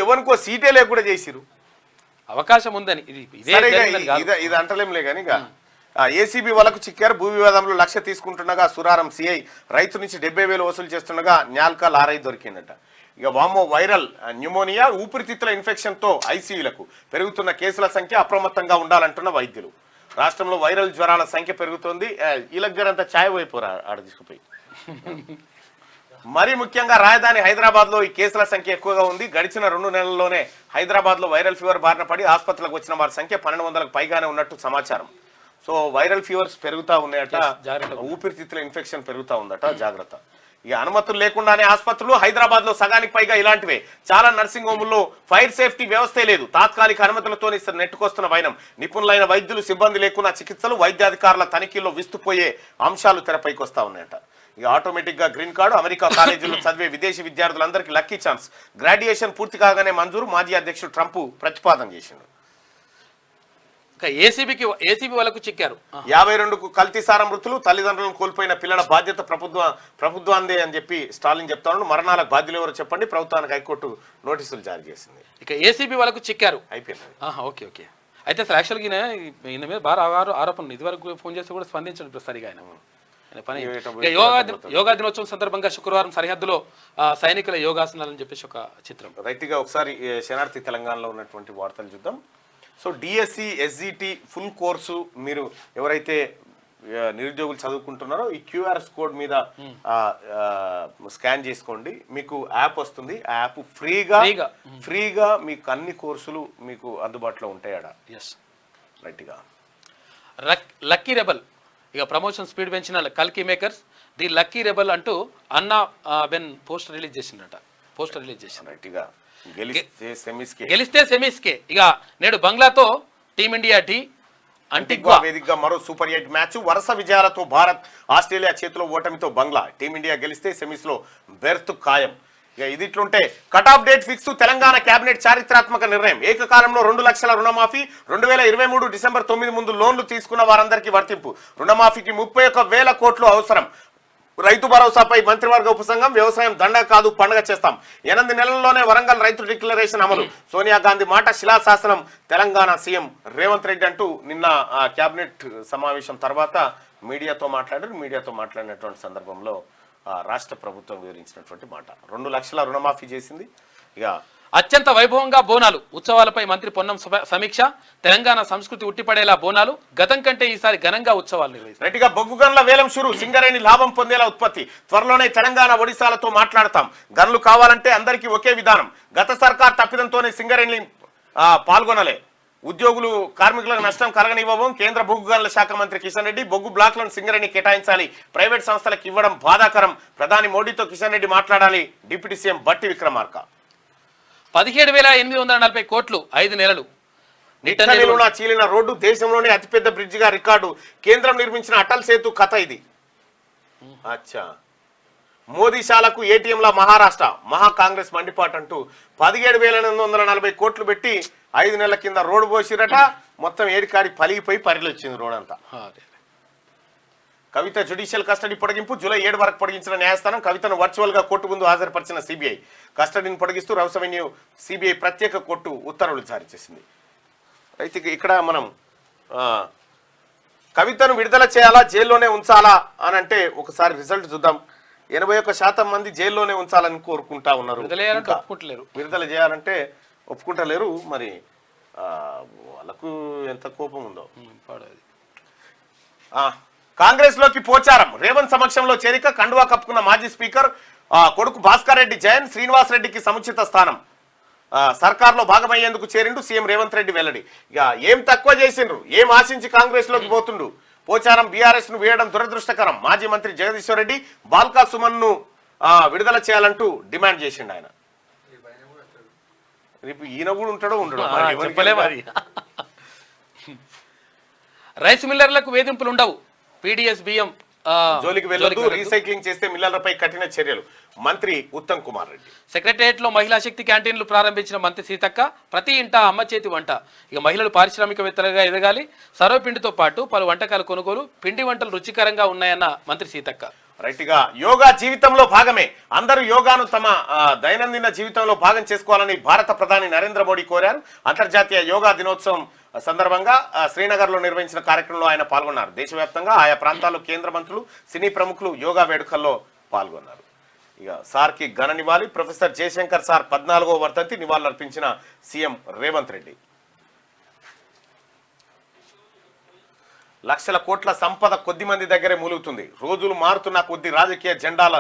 ఎవరికో సీటే లేకుండా చేసిరు. అవకాశం ఉందని ఇది అంటలేంలే కానీ ఇక ఏసీబీ వాళ్ళకు చిక్కారు. భూ వివాదంలో 1,00,000 తీసుకుంటుండగా సురారం సిఐ రైతు నుంచి 70,000 వసూలు చేస్తుండగా న్యాల్కా లారై దొరికిందట. ఇక వామో వైరల్ న్యూమోనియా, ఊపిరితిత్తుల ఇన్ఫెక్షన్తో ఐసీయూలకు పెరుగుతున్న కేసుల సంఖ్య, అప్రమత్తంగా ఉండాలంటున్న వైద్యులు. రాష్ట్రంలో వైరల్ జ్వరాల సంఖ్య పెరుగుతోంది. వీళ్ళకి జరంతా ఛాయ్ వైపోరా ఆడ తీసుకుపోయి. మరీ ముఖ్యంగా రాజధాని హైదరాబాద్లో ఈ కేసుల సంఖ్య ఎక్కువగా ఉంది. గడిచిన 2 నెలల్లోనే హైదరాబాద్లో వైరల్ ఫీవర్ బారిన పడి ఆసుపత్రులకు వచ్చిన వారి సంఖ్య 1200కు పైగానే ఉన్నట్టు సమాచారం. సో వైరల్ ఫీవర్స్ పెరుగుతూ ఉన్నాయట, ఊపిరితిత్తుల ఇన్ఫెక్షన్ పెరుగుతూ ఉందట, జాగ్రత్త. ఇక అనుమతులు లేకుండానే ఆసుపత్రులు హైదరాబాద్లో సగానికి పైగా ఇలాంటివే. చాలా నర్సింగ్ హోముల్లో ఫైర్ సేఫ్టీ వ్యవస్థే లేదు. తాత్కాలిక అనుమతులతో నెట్టుకొస్తున్న వైనం. నిపుణులైన వైద్యులు, సిబ్బంది లేకున్నా చికిత్సలు, వైద్యాధికారుల తనిఖీల్లో విస్తుపోయే అంశాలు తెరపైకి వస్తూ ఉన్నాయట. ఇక ఆటోమేటిక్ గా గ్రీన్ కార్డు, అమెరికా కాలేజీల్లో చదివే విదేశీ విద్యార్థులందరికీ లక్కీ ఛాన్స్. గ్రాడ్యుయేషన్ పూర్తి కాగానే మంజూరు, మాజీ అధ్యక్షుడు ట్రంప్ ప్రతిపాదన చేసిండు. ఏసీబీ వాళ్ళకు చిక్కారు. 52కు కల్తీసార మృతులు, తల్లిదండ్రులను కోల్పోయిన పిల్లల బాధ్యత ప్రభుత్వాందే అని చెప్పి స్టాలిన్ చెప్తా ఉన్నాడు. మరణాలకు బాధ్యులు ఎవరో చెప్పండి, ప్రభుత్వానికి హైకోర్టు నోటీసులు జారీ చేసింది. ఇక ఏసీబీ వాళ్ళకు చిక్కారు, అయిపోయింది. ఓకే. అయితే అసలు యాక్చువల్గా ఈయన మీద బాగా ఆరోపణలు, ఇదివరకు ఫోన్ చేస్తే కూడా స్పందించండి సరిగా ఆయన పని. యోగా దినోత్సవం సందర్భంగా శుక్రవారం సరిహద్దులో సైనికుల యోగాసనాలని చెప్పేసి ఒక చిత్రం. రైతుగా ఒకసారి శనార్థి తెలంగాణలో ఉన్నటువంటి వార్తలు చూద్దాం. So DSC, SGT full course మీరు ఎవరైతే నిరుద్యోగులు చదువుకుంటున్నారో ఈ క్యూఆర్ కోడ్ మీద స్కాన్ చేసుకోండి, మీకు యాప్ వస్తుంది. ఆ యాప్ ఫ్రీగా మీకు అన్ని కోర్సులు మీకు అందుబాటులో ఉంటాయి ఆడ. రైట్గా లక్కీ రెబల్ ఇక ప్రమోషన్ స్పీడ్ పెంచిన కల్కి మేకర్స్ ది లక్కీ రెబల్ అంటూ అన్నా బెన్ పోస్టర్ రిలీజ్ చేసిందట. రైట్గా గెలిస్తే సెమీస్కే. ఇక నేడు బంగ్లాతో టీమిండియా అంటిగ్వా వేదికగా మరో సూపర్ 8 మ్యాచ్. వరుస విజయాలతో భారత్, ఆస్ట్రేలియా చేతిలో ఓటమితో బంగ్లా. టీమిండియా గెలిస్తే సెమీస్ లో బెర్త్ ఖాయం. ఇక ఇది ఇట్లుంటే cut off date fix. Telangana cabinet చారిత్రాత్మక నిర్ణయం. ఏకకాలంలో 2 లక్షల రుణమాఫీ. 2023 డిసెంబర్ 9 ముందు లోన్లు తీసుకున్న వారందరికీ వర్తింపు. రుణమాఫీకి 31,000 కోట్లు అవసరం. రైతు భరోసాపై మంత్రివర్గ ఉపసంఘం. వ్యవసాయం దండగ కాదు, పండగ చేస్తాం. 8 నెలల్లోనే వరంగల్ రైతు డిక్లరేషన్ అమలు. సోనియా గాంధీ మాట శిలాశాసనం. తెలంగాణ సీఎం రేవంత్ రెడ్డి అంటూ నిన్న కేబినెట్ సమావేశం తర్వాత మీడియాతో మాట్లాడారు. మీడియాతో మాట్లాడినటువంటి సందర్భంలో రాష్ట్ర ప్రభుత్వం వివరించినటువంటి మాట. 2 లక్షల రుణమాఫీ చేసింది. ఇక అత్యంత వైభవంగా బోనాలు ఉత్సవాలపై మంత్రి పొన్నం సమీక్ష. తెలంగాణ సంస్కృతి ఉట్టిపడేలా బోనాలు, గతం కంటే ఈసారి ఘనంగా ఉత్సవాలు నిర్వహిస్తారు. రెడ్డిగా బొగ్గు గన్ల వేలం షురు, సింగరేణి లాభం పొందేలా ఉత్పత్తి. త్వరలోనే తెలంగాణ ఒడిశాలతో మాట్లాడతాం. గన్లు కావాలంటే అందరికీ ఒకే విధానం. గత సర్కార్ తప్పిదంతోనే సింగరేణి పాల్గొనలే. ఉద్యోగులు కార్మికులకు నష్టం కలగనివ్వబోం. కేంద్ర బొగ్గు గనుల శాఖ మంత్రి కిషన్ రెడ్డి. బొగ్గు బ్లాక్లను సింగరేణి కేటాయించాలి, ప్రైవేట్ సంస్థలకు ఇవ్వడం బాధాకరం. ప్రధాని మోడీతో కిషన్ రెడ్డి మాట్లాడాలి. డిప్యూటీ సీఎం బట్టి విక్రమార్క. 17,840 కోట్లు 5 నెలలు. చీలిన రోడ్డు, దేశంలోనే అతిపెద్ద బ్రిడ్జ్ గా రికార్డు. కేంద్రం నిర్మించిన అటల్ సేతు కథ ఇది. అచ్చా, మోదీశాలకు ఏటీఎంల మహారాష్ట్ర. మహా కాంగ్రెస్ మండిపాటు అంటూ 17,840 కోట్లు పెట్టి 5 నెలల కింద రోడ్డు పోసిరట. మొత్తం ఏడికాడి పలిగిపోయి పరిలు వచ్చింది రోడ్ అంతా. కవిత జ్యుడిషియల్ కస్టడీ పొడిగింపు. జూలై 7 వరకు పొడిగించిన న్యాయస్థానం కవితను వర్చువల్ గా కోర్టు ముందు హాజరుపరిచిన సిబిఐ. కస్టడీని పొడిగిస్తూ రౌస్ అవెన్యూ సిబిఐ ప్రత్యేక కోర్టు ఉత్తర్వులు జారీ చేసింది. అయితే ఇక్కడ మనం కవితను విడుదల చేయాలా, జైల్లోనే ఉంచాలా అని అంటే ఒకసారి రిజల్ట్ చూద్దాం. 81% మంది జైల్లోనే ఉంచాలని కోరుకుంటా ఉన్నారు. విడుదల చేయాలంటే ఒప్పుకుంటలేరు. మరి వాళ్ళకు ఎంత కోపం ఉందో. కాంగ్రెస్ లోకి పోచారం. రేవంత్ సమక్షంలో చేరిక. కండువా కప్పుకున్న మాజీ స్పీకర్ కొడుకు భాస్కర్ రెడ్డి జయన్. శ్రీనివాస్ రెడ్డికి సముచిత స్థానం. సర్కార్లో భాగమయ్యేందుకు చేరిండు సీఎం రేవంత్ రెడ్డి వెల్లడి. ఇక ఏం తక్కువ చేసిండ్రు, ఏం ఆశించి కాంగ్రెస్ లోకి పోతుండు. పోచారం బీఆర్ఎస్ ను వేయడం దురదృష్టకరం. మాజీ మంత్రి జగదీశ్వర్ రెడ్డి బాల్కా సుమన్ ను విడుదల చేయాలంటూ డిమాండ్ చేసిండు ఆయన. రేపు ఈయన కూడా ఉంటాడో ఉండడో చెప్పలేమది. రైస్ మిల్లర్లకు వేధింపులు ఉండవు. పీడీఎస్ బియ్యం జోలికి వెళ్ళదు. రీసైక్లింగ్ చేస్తే మిల్లర్లపై కఠిన చర్యలు. మంత్రి ఉత్తమ్ కుమార్ రెడ్డి. సెక్రటేరియట్ లో మహిళా శక్తి క్యాంటీన్లు ప్రారంభించిన మంత్రి సీతక్క. ప్రతి ఇంట అమ్మ చేతి వంట. ఇక మహిళలు పారిశ్రామికవేత్తలుగా ఎదగాలి. సర్వపిండితో పాటు పలు వంటకాల కొనుగోలు. పిండి వంటలు రుచికరంగా ఉన్నాయన్న మంత్రి సీతక్క. రైట్ గా యోగా జీవితంలో భాగమే. అందరూ యోగాను తమ దైనందిన జీవితంలో భాగం చేసుకోవాలని భారత ప్రధాని నరేంద్ర మోడీ కోరారు. అంతర్జాతీయ యోగా దినోత్సవం సందర్భంగా శ్రీనగర్ లో నిర్వహించిన కార్యక్రమంలో ఆయన పాల్గొన్నారు. దేశవ్యాప్తంగా ఆయా ప్రాంతాల్లో కేంద్ర మంత్రులు, సినీ ప్రముఖులు యోగా వేడుకల్లో పాల్గొన్నారు. ఇక సార్కి ఘన నివాళి. ప్రొఫెసర్ జయశంకర్ సార్ 14వ వర్ధంతి నివాళులర్పించిన సీఎం రేవంత్ రెడ్డి. లక్షల కోట్ల సంపద కొద్ది మంది దగ్గరే మూలుగుతుంది. రోజులు మారుతున్న కొద్ది రాజకీయ జెండాల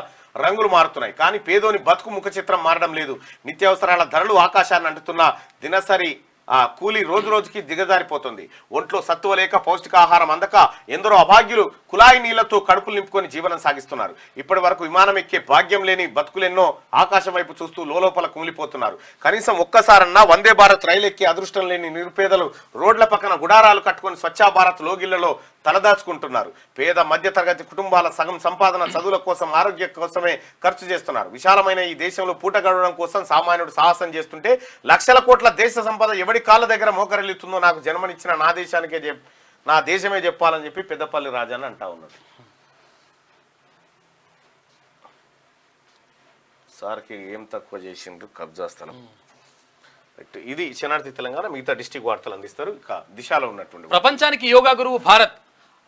రంగులు మారుతున్నాయి. కానీ పేదోని బతుకు ముఖ చిత్రం మారడం లేదు. నిత్యావసరాల ధరలు ఆకాశాన్ని అంటున్న దినసరి కూలీ రోజు రోజుకి దిగజారిపోతుంది. ఒంట్లో సత్తువ లేక, పౌష్టికాహారం అందక ఎందరో అభాగ్యులు కుళాయి నీళ్లతో కడుపులు నింపుకొని జీవనం సాగిస్తున్నారు. ఇప్పటి వరకు విమానం ఎక్కే భాగ్యం లేని బతుకులెన్నో ఆకాశం వైపు చూస్తూ లోలోపల కుమిలిపోతున్నారు. కనీసం ఒక్కసారన్నా వందే భారత్ రైలు ఎక్కే అదృష్టం లేని నిరుపేదలు రోడ్ల పక్కన గుడారాలు కట్టుకొని స్వచ్ఛ భారత్ లోగిళ్లలో తలదాచుకుంటున్నారు. పేద మధ్యతరగతి కుటుంబాల సగం సంపాదన చదువుల కోసం, ఆరోగ్యం కోసమే ఖర్చు చేస్తున్నారు. విశాలమైన ఈ దేశంలో పూట గడవడం కోసం సామాన్యుడు సాహసం చేస్తుంటే లక్షల కోట్ల దేశ సంపద ఎవడి కాళ్ళ దగ్గర మోకరిల్లుతుందో నాకు జన్మనిచ్చిన నా దేశమే చెప్పాలని చెప్పి పెద్దపల్లి రాజాని అంటా ఉన్నాడు. సార్కి ఏం తక్కువ చేసిండ్రు, కబ్జా స్థలం. ఇది శనార్థి తెలంగాణ. మిగతా డిస్ట్రిక్ట్ వార్తలు అందిస్తారు. ఇక దిశలో ఉన్నటువంటి ప్రపంచానికి యోగా గురువు భారత్.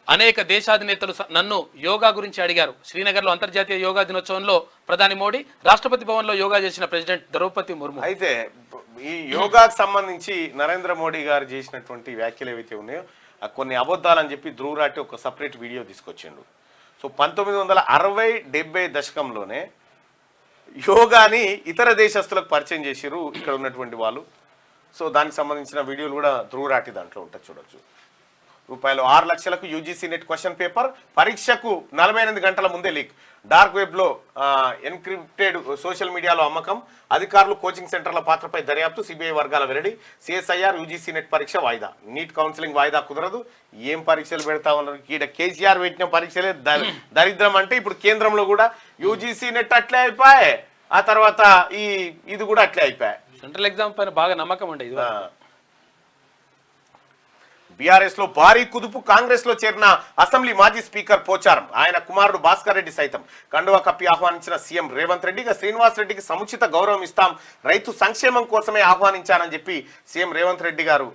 అనేక దేశాధినేతలు నన్ను యోగా గురించి అడిగారు. శ్రీనగర్లో అంతర్జాతీయ యోగా దినోత్సవంలో ప్రధాని మోడీ, రాష్ట్రపతి భవన్లో యోగా చేసిన ప్రెసిడెంట్ ద్రౌపది ముర్ము. అయితే ఈ యోగాకు సంబంధించి నరేంద్ర మోడీ గారు చేసినటువంటి వ్యాఖ్యలు ఏవైతే ఉన్నాయో కొన్ని అబద్ధాలని చెప్పి ధ్రువరాటి ఒక సపరేట్ వీడియో తీసుకొచ్చిండు. సో 1960-70 దశకంలోనే యోగాని ఇతర దేశస్తులకు పరిచయం చేసిరు ఇక్కడ ఉన్నటువంటి వాళ్ళు. సో దానికి సంబంధించిన వీడియోలు కూడా ధ్రువరాటి దాంట్లో ఉంటుంది, చూడొచ్చు. రూపాయలు 6 లక్షలకు యూజీసీ నెట్ క్వశ్చన్ పేపర్. పరీక్షకు 48 గంటల ముందే లీక్. డార్క్ వెబ్లో ఎన్క్రిప్టెడ్ సోషల్ మీడియాలో అమ్మకం. అధికారులు, కోచింగ్ సెంటర్ల పాత్రపై దర్యాప్తు. సిబిఐ వర్గాల వెల్లడి. సిఎస్ఐఆర్ యూజీసీ నెట్ పరీక్ష వాయిదా. నీట్ కౌన్సిలింగ్ వాయిదా కుదరదు. ఏం పరీక్షలు పెడతా ఉన్నారు? ఈడ కేసీఆర్ పెట్టిన పరీక్షలే దరిద్రం అంటే ఇప్పుడు కేంద్రంలో కూడా యూజీసీ నెట్ అట్లే అయిపోయాయి. ఆ తర్వాత ఇది కూడా అట్లే అయిపోయాయి. సెంట్రల్ ఎగ్జామ్ పైన బాగా నమ్మకం ఉండేది. బీఆర్ఎస్ లో భారీ కుదుపు, కాంగ్రెస్ లో చేరిన అసెంబ్లీ మాజీ స్పీకర్ పోచారం. ఆయన కుమారుడు భాస్కర్ రెడ్డి సైతం కండువా కప్పి ఆహ్వానించిన సీఎం రేవంత్ రెడ్డి. ఇక శ్రీనివాస్ రెడ్డికి సముచిత గౌరవం ఇస్తాం, రైతు సంక్షేమం కోసమే ఆహ్వానించానని చెప్పి సీఎం రేవంత్ రెడ్డి గారు.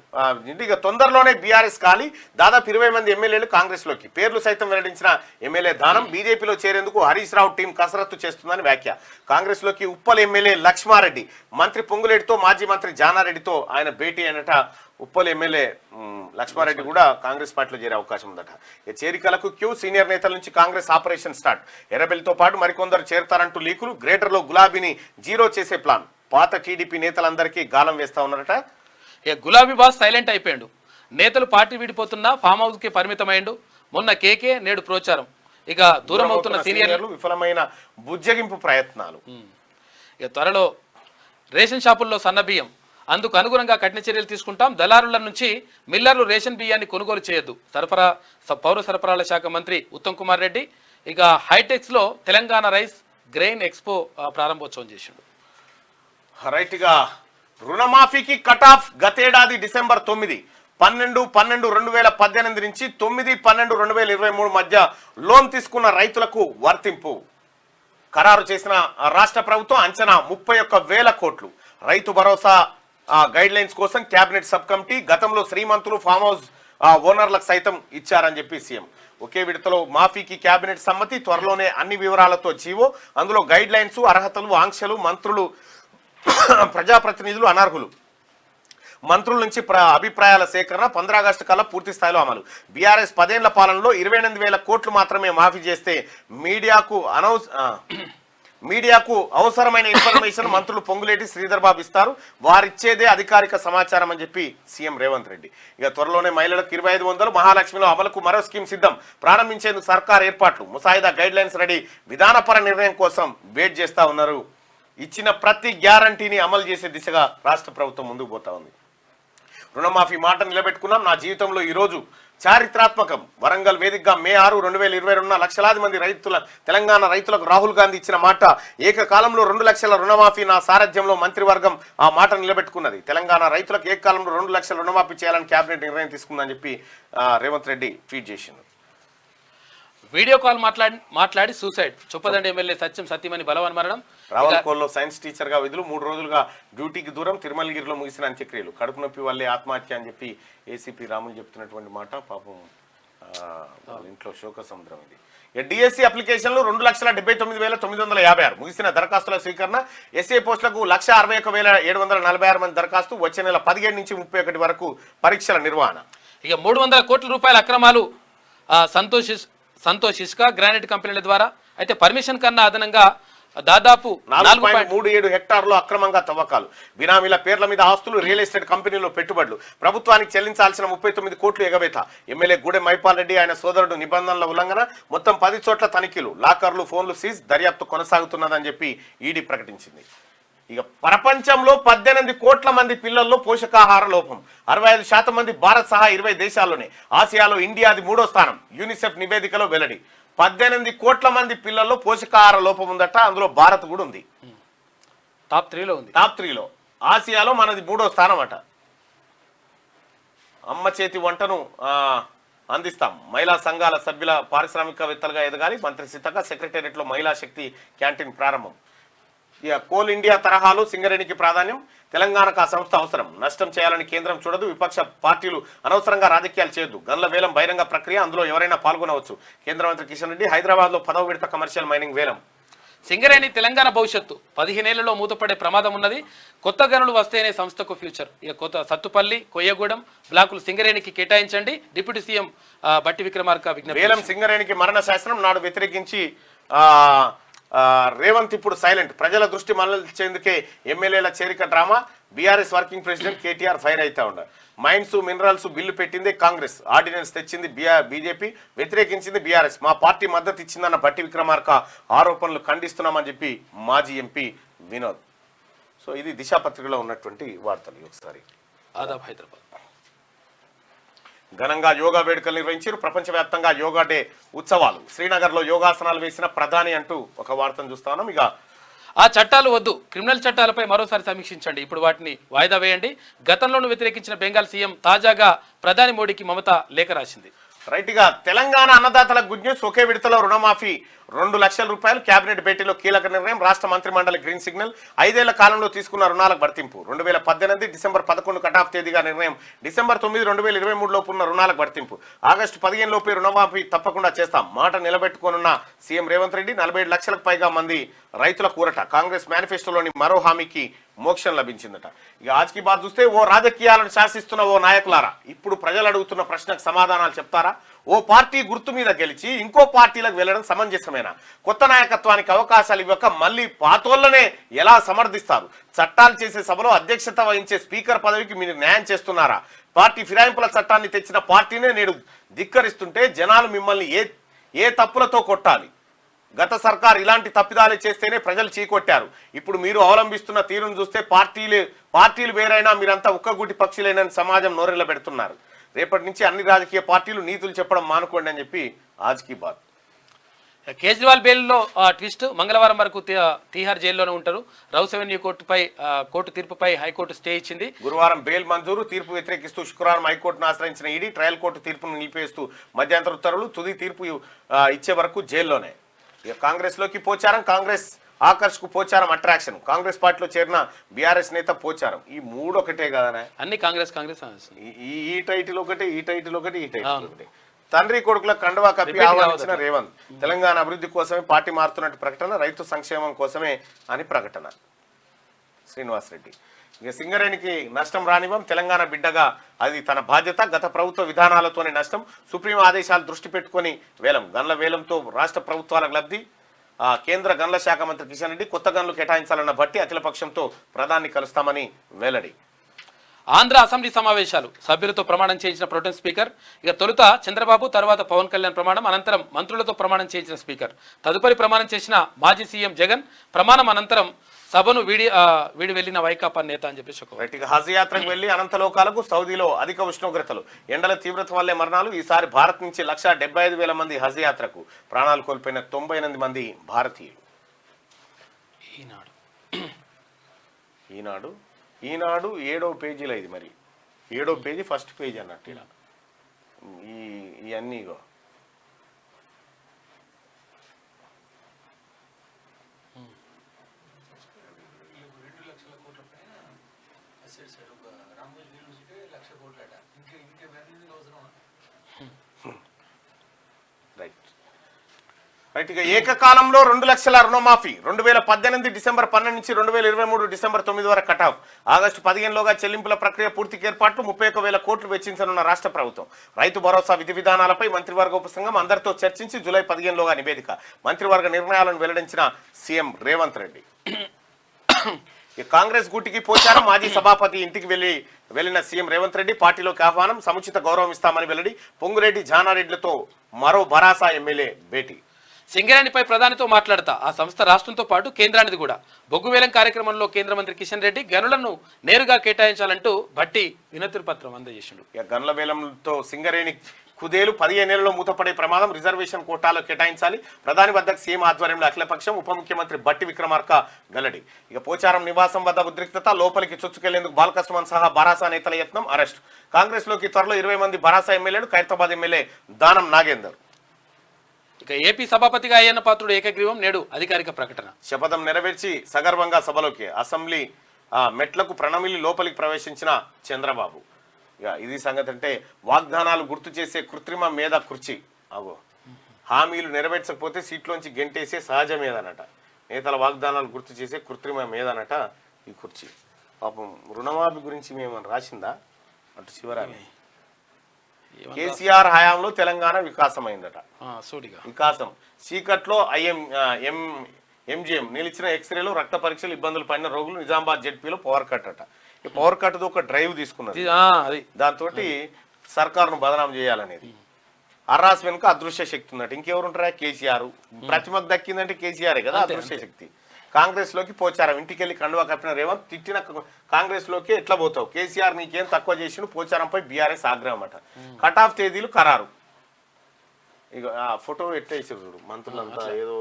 ఇక తొందరలోనే బీఆర్ఎస్ ఖాళీ, దాదాపు 20 మంది ఎమ్మెల్యేలు కాంగ్రెస్ లోకి. పేర్లు సైతం వెల్లడించిన ఎమ్మెల్యే దానం బీజేపీలో చేరేందుకు హరీష్ రావు టీం కసరత్తు చేస్తుందని వ్యాఖ్య. కాంగ్రెస్ లోకి ఉప్పల్ ఎమ్మెల్యే లక్ష్మారెడ్డి, మంత్రి పొంగులేటితో మాజీ మంత్రి జానారెడ్డితో ఆయన భేటీ అయినట. ఉప్పల్ ఎమ్మెల్యే లక్ష్మారెడ్డి కూడా కాంగ్రెస్ పార్టీలో చేరే అవకాశం ఉందట. చేరికలకు క్యూ, సీనియర్ నేతల నుంచి కాంగ్రెస్ ఆపరేషన్ స్టార్ట్. ఎర్రబెల్లితో పాటు మరికొందరు చేరతారంటూ లీకులు. గ్రేటర్లో గులాబీని జీరో చేసే ప్లాన్. పాత టీడీపీ నేతలందరికీ గాలం వేస్తా ఉన్నారట. గులాబీ బాస్ సైలెంట్ అయిపోయాడు. నేతలు పార్టీ విడిపోతున్నా ఫామ్ హౌస్ కి పరిమితమైండు. మొన్న కేకే, నేడు ప్రోచారం. ఇక దూరం అవుతున్న సీనియర్లు, విఫలమైన బుజ్జగింపు ప్రయత్నాలు. ఇక త్వరలో రేషన్ షాపుల్లో సన్నబియ్యం, అందుకు అనుగుణంగా కఠిన చర్యలు తీసుకుంటాం. దళారుల నుంచి మిల్లర్లు రేషన్ బియ్యాన్ని కొనుగోలు చేయొద్దు. పౌర సరఫరాల శాఖ మంత్రి ఉత్తమ్ కుమార్ రెడ్డి. ఇక హైటెక్స్ లో తెలంగాణ రైస్ గ్రెయిన్ ఎక్స్పో ప్రారంభోత్సవం చేసిండు. రైట్ గా రుణమాఫీకి కట్ ఆఫ్ గతేడాది డిసెంబర్ 9, 12/12/2018 నుంచి 9/12/2023 మధ్య లోన్ తీసుకున్న రైతులకు వర్తింపు. ఖరారు చేసిన రాష్ట్ర ప్రభుత్వం అంచనా 31,000 కోట్లు. రైతు భరోసా గైడ్ లైన్స్ కోసం కేబినెట్ సబ్ కమిటీ. గతంలో శ్రీమంతులు, ఫామ్ హౌస్ ఓనర్లకు సైతం ఇచ్చారని చెప్పి సీఎం. ఒకే విడతలో మాఫీకి కేబినెట్ సమ్మతి, త్వరలోనే అన్ని వివరాలతో జీవో. అందులో గైడ్ లైన్స్, అర్హతలు, ఆంక్షలు, మంత్రులు, ప్రజాప్రతినిధులు, అనర్హులు, మంత్రుల నుంచి అభిప్రాయాల సేకరణ. 15 ఆగస్టు కల్లా పూర్తి స్థాయిలో అమలు. బీఆర్ఎస్ 10 ఏళ్ల పాలనలో 28,000 కోట్లు మాత్రమే మాఫీ చేస్తే మీడియాకు అవసరమైన ఇన్ఫర్మేషన్ మంత్రులు పొంగులేటి, శ్రీధర్ బాబు ఇస్తారు. వారిచ్చేదే అధికారిక సమాచారం అని చెప్పి సీఎం రేవంత్ రెడ్డి. ఇక త్వరలోనే మహిళలకు 2,500, మహాలక్ష్మిలో అమలుకు మరో స్కీమ్ సిద్ధం. ప్రారంభించేందుకు సర్కార్ ఏర్పాట్లు. ముసాయిదా గైడ్ లైన్స్ రెడీ. విధానపర నిర్ణయం కోసం వెయిట్ చేస్తా ఉన్నారు. ఇచ్చిన ప్రతి గ్యారంటీని అమలు చేసే దిశగా రాష్ట్ర ప్రభుత్వం ముందుకు పోతా ఉంది. రుణమాఫీ మాట నిలబెట్టుకున్నాం. నా జీవితంలో ఈరోజు చారిత్రాత్మకం. వరంగల్ వేదికగా మే 6, 2022 లక్షలాది మంది తెలంగాణ రైతులకు రాహుల్ గాంధీ ఇచ్చిన మాట. ఏకకాలంలో 2 లక్షల రుణమాఫీ. నా సారథ్యంలో మంత్రివర్గం ఆ మాట నిలబెట్టుకున్నది. తెలంగాణ రైతులకు ఏకకాలంలో 2 లక్షల రుణమాఫీ చేయాలని కేబినెట్ నిర్ణయం తీసుకుందని చెప్పి రేవంత్ రెడ్డి ట్వీట్ చేసింది. వీడియో కాల్ మాట్లాడి సూసైడ్. చొప్పదండి ఎమ్మెల్యే సత్యమని బలవన్ మరణం. రావల్కోల్లో సైన్స్ టీచర్ గా విధులు. 3 రోజులుగా డ్యూటీకి దూరం. తిరుమలగిరిలో ముగిసిన అంత్యక్రియలు. కడుపు నొప్పి వల్లే ఆత్మహత్య అని చెప్పి ఏసీపీ రాములు చెప్తున్నటువంటి మాట. పాపం ఇంట్లో శోక సముద్రం ఇది. డిఎస్సి అప్లికేషన్లు 2,79,956. ముగిసిన దరఖాస్తుల స్వీకరణ. ఎస్ఏ పోస్టులకు 1,61,746 మంది దరఖాస్తు. వచ్చే నెల 17 నుంచి 31 వరకు పరీక్షల నిర్వహణ. ఇక 300 కోట్ల రూపాయల అక్రమాలు సంతోష్ ఇసుక గ్రానైట్ కంపెనీల ద్వారా. అయితే పర్మిషన్ కన్నా అదనంగా దాదాపు 4.37 హెక్టార్లు అక్రమంగా తవ్వకాలు. బినామీల పేర్ల మీద ఆస్తులు, రియల్ ఎస్టేట్ కంపెనీలో పెట్టుబడులు. ప్రభుత్వానికి చెల్లించాల్సిన 39 కోట్లు ఎగవేత. ఎమ్మెల్యే గూడెం మైపాల్ రెడ్డి, ఆయన సోదరుడు నిబంధనల ఉల్లంఘన. మొత్తం 10 చోట్ల తనిఖీలు. లాకర్లు, ఫోన్లు సీజ్. దర్యాప్తు కొనసాగుతున్నదని చెప్పి ఈడీ ప్రకటించింది. ఇక ప్రపంచంలో 18 కోట్ల మంది పిల్లల్లో పోషకాహార లోపం. 65% మంది భారత్ సహా 20 దేశాల్లోనే. ఆసియాలో ఇండియాది 3వ స్థానం. యూనిసెఫ్ నివేదికలో వెల్లడి. 18 కోట్ల మంది పిల్లల్లో పోషకాహార లోపం ఉందట. అందులో భారత్ కూడా ఉంది. టాప్ 3లో ఉంది. టాప్ 3లో. ఆసియాలో మనది 3వ స్థానం అట. అమ్మ చేతి వంటను అందిస్తాం. మహిళా సంఘాల సభ్యుల పారిశ్రామికవేత్తలుగా ఎదగాలి. మంత్రి సీతక్క. సెక్రటేరియట్ లో మహిళా శక్తి క్యాంటీన్ ప్రారంభం. ఇక కోల్ ఇండియా తరహాలో సింగరేణికి ప్రాధాన్యం. తెలంగాణకు ఆ సంస్థ అవసరం. నష్టం చేయాలని కేంద్రం చూడదు. విపక్ష పార్టీలు అనవసరంగా రాజకీయాలు చేయొద్దు. గన్ల వేలం బహిరంగ ప్రక్రియ. అందులో ఎవరైనా పాల్గొనవచ్చు. కేంద్ర మంత్రి కిషన్ రెడ్డి. హైదరాబాద్ లో 10వ విడత కమర్షియల్ మైనింగ్ వేలం. సింగరేణి తెలంగాణ భవిష్యత్తు. 15 ఏళ్లలో మూతపడే ప్రమాదం ఉన్నది. కొత్త గనులు వస్తేనే సంస్థకు ఫ్యూచర్. ఇక కొత్త సత్తుపల్లి, కొయ్యగూడెం బ్లాకులు సింగరేణికి కేటాయించండి. డిప్యూటీ సీఎం బట్టి విక్రమార్క విజ్ఞప్తి. వేలం సింగరేణికి మరణ శాసనం. నాడు వ్యతిరేకించి రేవంత్ ఇప్పుడు సైలెంట్. ప్రజల దృష్టి మళ్లించేందుకే ఎమ్మెల్యేల చేరిక drama. BRS working president KTR fire అవుతా ఉన్నారు. మైన్స్, మినరల్స్ బిల్లు పెట్టింది కాంగ్రెస్. ఆర్డినెన్స్ తెచ్చింది బీజేపీ. వ్యతిరేకించింది బీఆర్ఎస్. మా పార్టీ మద్దతు ఇచ్చిందన్న బట్టి విక్రమార్క ఆరోపణలు ఖండిస్తున్నామని చెప్పి మాజీ ఎంపీ వినోద్. సో ఇది దిశాపత్రికలో ఉన్నటువంటి వార్తలు. ఒకసారి ఆదాబ్ హైదరాబాద్. ఘనంగా యోగా వేడుకలు నిర్వహించారు. ప్రపంచవ్యాప్తంగా యోగా డే ఉత్సవాలు. శ్రీనగర్లో యోగాసనాలు వేసిన ప్రధాని అంటూ ఒక వార్తను చూస్తా ఉన్నాం. ఇక ఆ చట్టాలు వద్దు, క్రిమినల్ చట్టాలపై మరోసారి సమీక్షించండి, ఇప్పుడు వాటిని వాయిదా వేయండి. గతంలోనూ వ్యతిరేకించిన బెంగాల్ సీఎం తాజాగా ప్రధాని మోడీకి మమత లేఖ రాసింది. రైట్గా తెలంగాణ అన్నదాతల గుడ్ న్యూస్. ఒకే విడతలో రుణమాఫీ 2 లక్షల రూపాయలు. కేబినెట్ భేటీలో కీలక నిర్ణయం. రాష్ట్ర మంత్రిమండలి గ్రీన్ సిగ్నల్. 5 ఏళ్ల కాలంలో తీసుకున్న రుణాలకు వర్తింపు. 2018 డిసెంబర్ 11 కటాఫ్ తేదీగా నిర్ణయం. డిసెంబర్ 9, 2023 లోపు ఉన్న రుణాలకు వర్తింపు. ఆగస్టు 15 లోపే రుణమాఫీ తప్పకుండా చేస్తాం. మాట నిలబెట్టుకోనున్న సీఎం రేవంత్ రెడ్డి. 47 లక్షలకు పైగా మంది రైతుల కూరట. కాంగ్రెస్ మేనిఫెస్టోలోని మరో హామీకి మోక్షం లభించిందట. ఇక ఆజ్కి బాద్ చూస్తే ఓ రాజకీయాలను శాసిస్తున్న ఓ నాయకులారా ఇప్పుడు ప్రజలు అడుగుతున్న ప్రశ్నకు సమాధానాలు చెప్తారా? ఓ పార్టీ గుర్తు మీద గెలిచి ఇంకో పార్టీలకు వెళ్ళడం సమంజసమేనా? కొత్త నాయకత్వానికి అవకాశాలు ఇవ్వక మళ్ళీ పాతోళ్లనే ఎలా సమర్థిస్తారు? చట్టాలు చేసే సభలో అధ్యక్షత వహించే స్పీకర్ పదవికి మీరు న్యాయం చేస్తున్నారా? పార్టీ ఫిరాయింపుల చట్టాన్ని తెచ్చిన పార్టీనే నేడు ధిక్కరిస్తుంటే జనాలు మిమ్మల్ని ఏ తప్పులతో కొట్టాలి? గత సర్కార్ ఇలాంటి తప్పిదాలు చేస్తేనే ప్రజలు చీకొట్టారు. ఇప్పుడు మీరు అవలంబిస్తున్న తీరును చూస్తే పార్టీలు వేరైనా మీరంతా ఒక్కగుటి పక్షులేనని సమాజం నోరెళ్ళ పెడుతున్నారు. రేపటి నుంచి అన్ని రాజకీయ పార్టీలు నీతులు చెప్పడం మానుకోండి అని చెప్పి ఆజ్కి బాద్. కేజ్రీవాల్ బెయిల్లో ట్విస్ట్. మంగళవారం వరకు తీహార్ జైల్లోనే ఉంటారు. రౌస్ అవెన్యూ కోర్టు తీర్పుపై హైకోర్టు స్టే ఇచ్చింది. గురువారం బెయిల్ మంజూరు. తీర్పు వ్యతిరేకిస్తూ శుక్రవారం హైకోర్టును ఆశ్రయించిన ఈడీ ట్రయల్ కోర్టు తీర్పును నిలిపేస్తూ మధ్యంతర ఉత్తర్వులు. తుది తీర్పు ఇచ్చే వరకు జైల్లోనే. ఇక కాంగ్రెస్ లోకి పోచారం. కాంగ్రెస్ ఆకర్ష్ కు పోచారం అట్రాక్షన్. కాంగ్రెస్ పార్టీలో చేరిన బీఆర్ఎస్ నేత పోచారం. ఈ మూడు ఒకటే కదా, అన్ని కాంగ్రెస్ ఈ టైటిల్ ఒకటి, ఈ టైటిల్ ఒకటి, ఈ టైటిల్ ఒకటి. తండ్రి కొడుకుల కండువా కప్పి ఆహ్వానించిన రేవంత్. తెలంగాణ అభివృద్ధి కోసమే పార్టీ మారుతున్నట్టు ప్రకటన. రైతు సంక్షేమం కోసమే అని ప్రకటన. శ్రీనివాస్ రెడ్డి. ఇక సింగరేణికి నష్టం రానివ్వం, తెలంగాణ బిడ్డగా అది తన బాధ్యత. గత ప్రభుత్వ విధానాలతోనే నష్టం. సుప్రీం ఆదేశాలు దృష్టి పెట్టుకుని వేలం. గన్ల వేలంతో రాష్ట్ర ప్రభుత్వాలకు లబ్ధి. కేంద్ర గన్ల శాఖ మంత్రి కిషన్ రెడ్డి. కొత్త గన్లు కేటాయించాలన్న బట్టి అఖిలపక్షంతో ప్రధాని కలుస్తామని వెల్లడి. ఆంధ్ర అసెంబ్లీ సమావేశాలు. సభ్యులతో ప్రమాణం చేయించిన ప్రోటెం స్పీకర్. ఇక తొలుత చంద్రబాబు, తర్వాత పవన్ కళ్యాణ్ ప్రమాణం. అనంతరం మంత్రులతో ప్రమాణం చేయించిన స్పీకర్. తదుపరి ప్రమాణం చేసిన మాజీ సీఎం జగన్. ప్రమాణం అనంతరం సభను వీడి వెళ్లిన వైకాపా నేత అని చెప్పేసి ఒక హజ్ యాత్రకు వెళ్లి అనంతలోకాలకు. సౌదీలో అధిక ఉష్ణోగ్రతలు, ఎండల తీవ్రత వల్లే మరణాలు. ఈసారి భారత్ నుంచి 1,75,000 మంది హజ్ యాత్రకు. ప్రాణాలు కోల్పోయిన 98 మంది భారతీయులు. ఈనాడు 7వ పేజీలో ఇది. మరి 7వ పేజీ ఫస్ట్ పేజీ అన్నట్టు ఇలా ఇవన్నీ. రైట్. ఇక ఏకకాలంలో 2 లక్షల రుణమాఫీ. 2018 డిసెంబర్ 12 నుంచి 2023 డిసెంబర్ 9 వరకు కటాఫ్. ఆగస్టు 15లోగా చెల్లింపుల ప్రక్రియ పూర్తికి ఏర్పాట్లు. 31,000 కోట్లు వెచ్చించనున్న రాష్ట్ర ప్రభుత్వం. రైతు భరోసా విధి విధానాలపై మంత్రివర్గ ఉపసంఘం అందరితో చర్చించి జూలై 15లోగా నివేదిక. మంత్రివర్గ నిర్ణయాలను వెల్లడించిన సీఎం రేవంత్ రెడ్డి. కాంగ్రెస్ గూటికి పోచారం. మాజీ సభాపతి ఇంటికి వెళ్లిన సీఎం రేవంత్ రెడ్డి. పార్టీలోకి ఆహ్వానం. సముచిత గౌరవం ఇస్తామని వెల్లడి. పొంగురెడ్డి, జానారెడ్డిలతో మరో భరాసా ఎమ్మెల్యే భేటీ. సింగరేణిపై ప్రధానితో మాట్లాడతా. ఆ సంస్థ రాష్ట్రంతో పాటు కేంద్రానిది కూడా. బొగ్గు వేలం కార్యక్రమంలో కేంద్ర మంత్రి కిషన్ రెడ్డి గనులను నేరుగా కేటాయించాలంటూ భట్టి వినతి పత్రం అందజేసిండు. గనుల వేలంతో సింగరేణి కుదేలు. 15 ఏళ్లలో మూతపడే ప్రమాదం. రిజర్వేషన్ కోటాలో కేటాయించాలి. ప్రధాని వద్దకు సీఎం ఆధ్వర్యంలో అఖిలపక్షం. ఉప ముఖ్యమంత్రి బట్టి విక్రమార్క వెల్లడి. ఇక పోచారం నివాసం వద్ద ఉద్రిక్తత. లోపలికి చొచ్చుకెళ్లేందుకు బాలకృష్ణ సహా భరాసా నేతల యత్నం. అరెస్ట్. కాంగ్రెస్ లోకి త్వరలో 20 మంది భరాసా ఎమ్మెల్యేలు. ఖైరతాబాద్ ఎమ్మెల్యే దానం నాగేందర్. ఇక ఏపీ సభాపతిగా అయ్యన్న పాత్రుడు ఏకగ్రీవం. నేడు అధికారిక ప్రకటన. శపథం నెరవేర్చి సగర్వంగా సభలోకి. అసెంబ్లీ మెట్లకు ప్రణమిల్లి లోపలికి ప్రవేశించిన చంద్రబాబు. ఇక ఇది సంగతి. అంటే వాగ్దానాలు గుర్తు చేసే కృత్రిమ మీద కుర్చీ. హామీలు నెరవేర్చకపోతే సీట్లోంచి గెంటేసే సహజ మీదనట. నేతల వాగ్దానాలు గుర్తు చేసే కృత్రిమ మీదనట ఈ కుర్చీ. పాపం రుణమాఫీ గురించి మేమని రాసిందా అటు చివరాలి. కేసీఆర్ హయాంలో తెలంగాణ వికాసమైందట. వికాసం. చీకట్లో ఎంజిఎం నిలిచిన ఎక్స్రేలు, రక్త పరీక్షలు, ఇబ్బందులు పడిన రోగులు. నిజామాబాద్ జెడ్పీలో పవర్ కట్ అట. ఈ పవర్ కట్ ఒక డ్రైవ్ తీసుకున్నది. దాంతో సర్కారును బదనాం చేయాలనేది. అర్రాస్ వెనుక అదృశ్య శక్తి ఉందట. ఇంకెవరు ఉంటారా? కేసీఆర్. ప్రతిమకు దక్కిందంటే కేసీఆర్ కదా అదృశ్య శక్తి. కాంగ్రెస్ లోకి పోచారం. ఇంటికెళ్లి కండువా కప్పిన రేవంత్. తిట్టిన కాంగ్రెస్ లోకి ఎట్లా పోతావు? కేసీఆర్ నీకేం తక్కువ చేసిన? పోచారంపై బీఆర్ఎస్ ఆగ్రహం అట. కటాఫ్ తేదీలు ఖరారు. ఇక ఆ ఫోటో ఎట్టేసారు చూడు. మంత్రులంతా ఏదో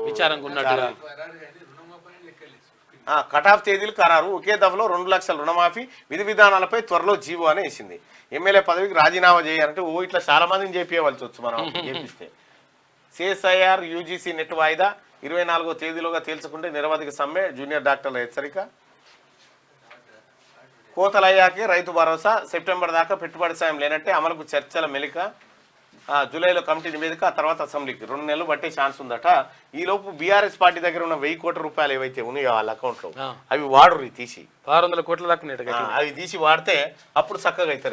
కట్ ఆఫ్ తేదీలు ఖరారు, ఒకే దఫలో 2 లక్షల రుణమాఫీ, విధి విధానాలపై త్వరలో జీవో అని వేసింది. ఎమ్మెల్యే పదవికి రాజీనామా చేయాలంటే ఇట్లా చాలా మందిని చేపియవలసి వచ్చు మనం చేపిస్తే. సిఎస్ఐఆర్ యూజీసీ నెట్ వాయిదా, 24వ తేదీలోగా తేల్చకుంటే నిరవధిక సమ్మె, జూనియర్ డాక్టర్ల హెచ్చరిక. కోతలయ్యాకే రైతు భరోసా, సెప్టెంబర్ దాకా పెట్టుబడి సాయం లేనంటే అమలుకు చర్చల మెలిక. జూలైలో కమిటీ నివేదిక, ఆ తర్వాత అసెంబ్లీకి 2 నెలలు పట్టే ఛాన్స్ ఉందట. ఈలోపు బీఆర్ఎస్ పార్టీ దగ్గర ఉన్న 1000 కోట్ల రూపాయలు ఏవైతే ఉన్నాయో వాళ్ళ అకౌంట్లో అవి వాడుర్రి తీసి 600 కోట్ల దాకా అవి తీసి వాడితే అప్పుడు చక్కగా అవుతారు.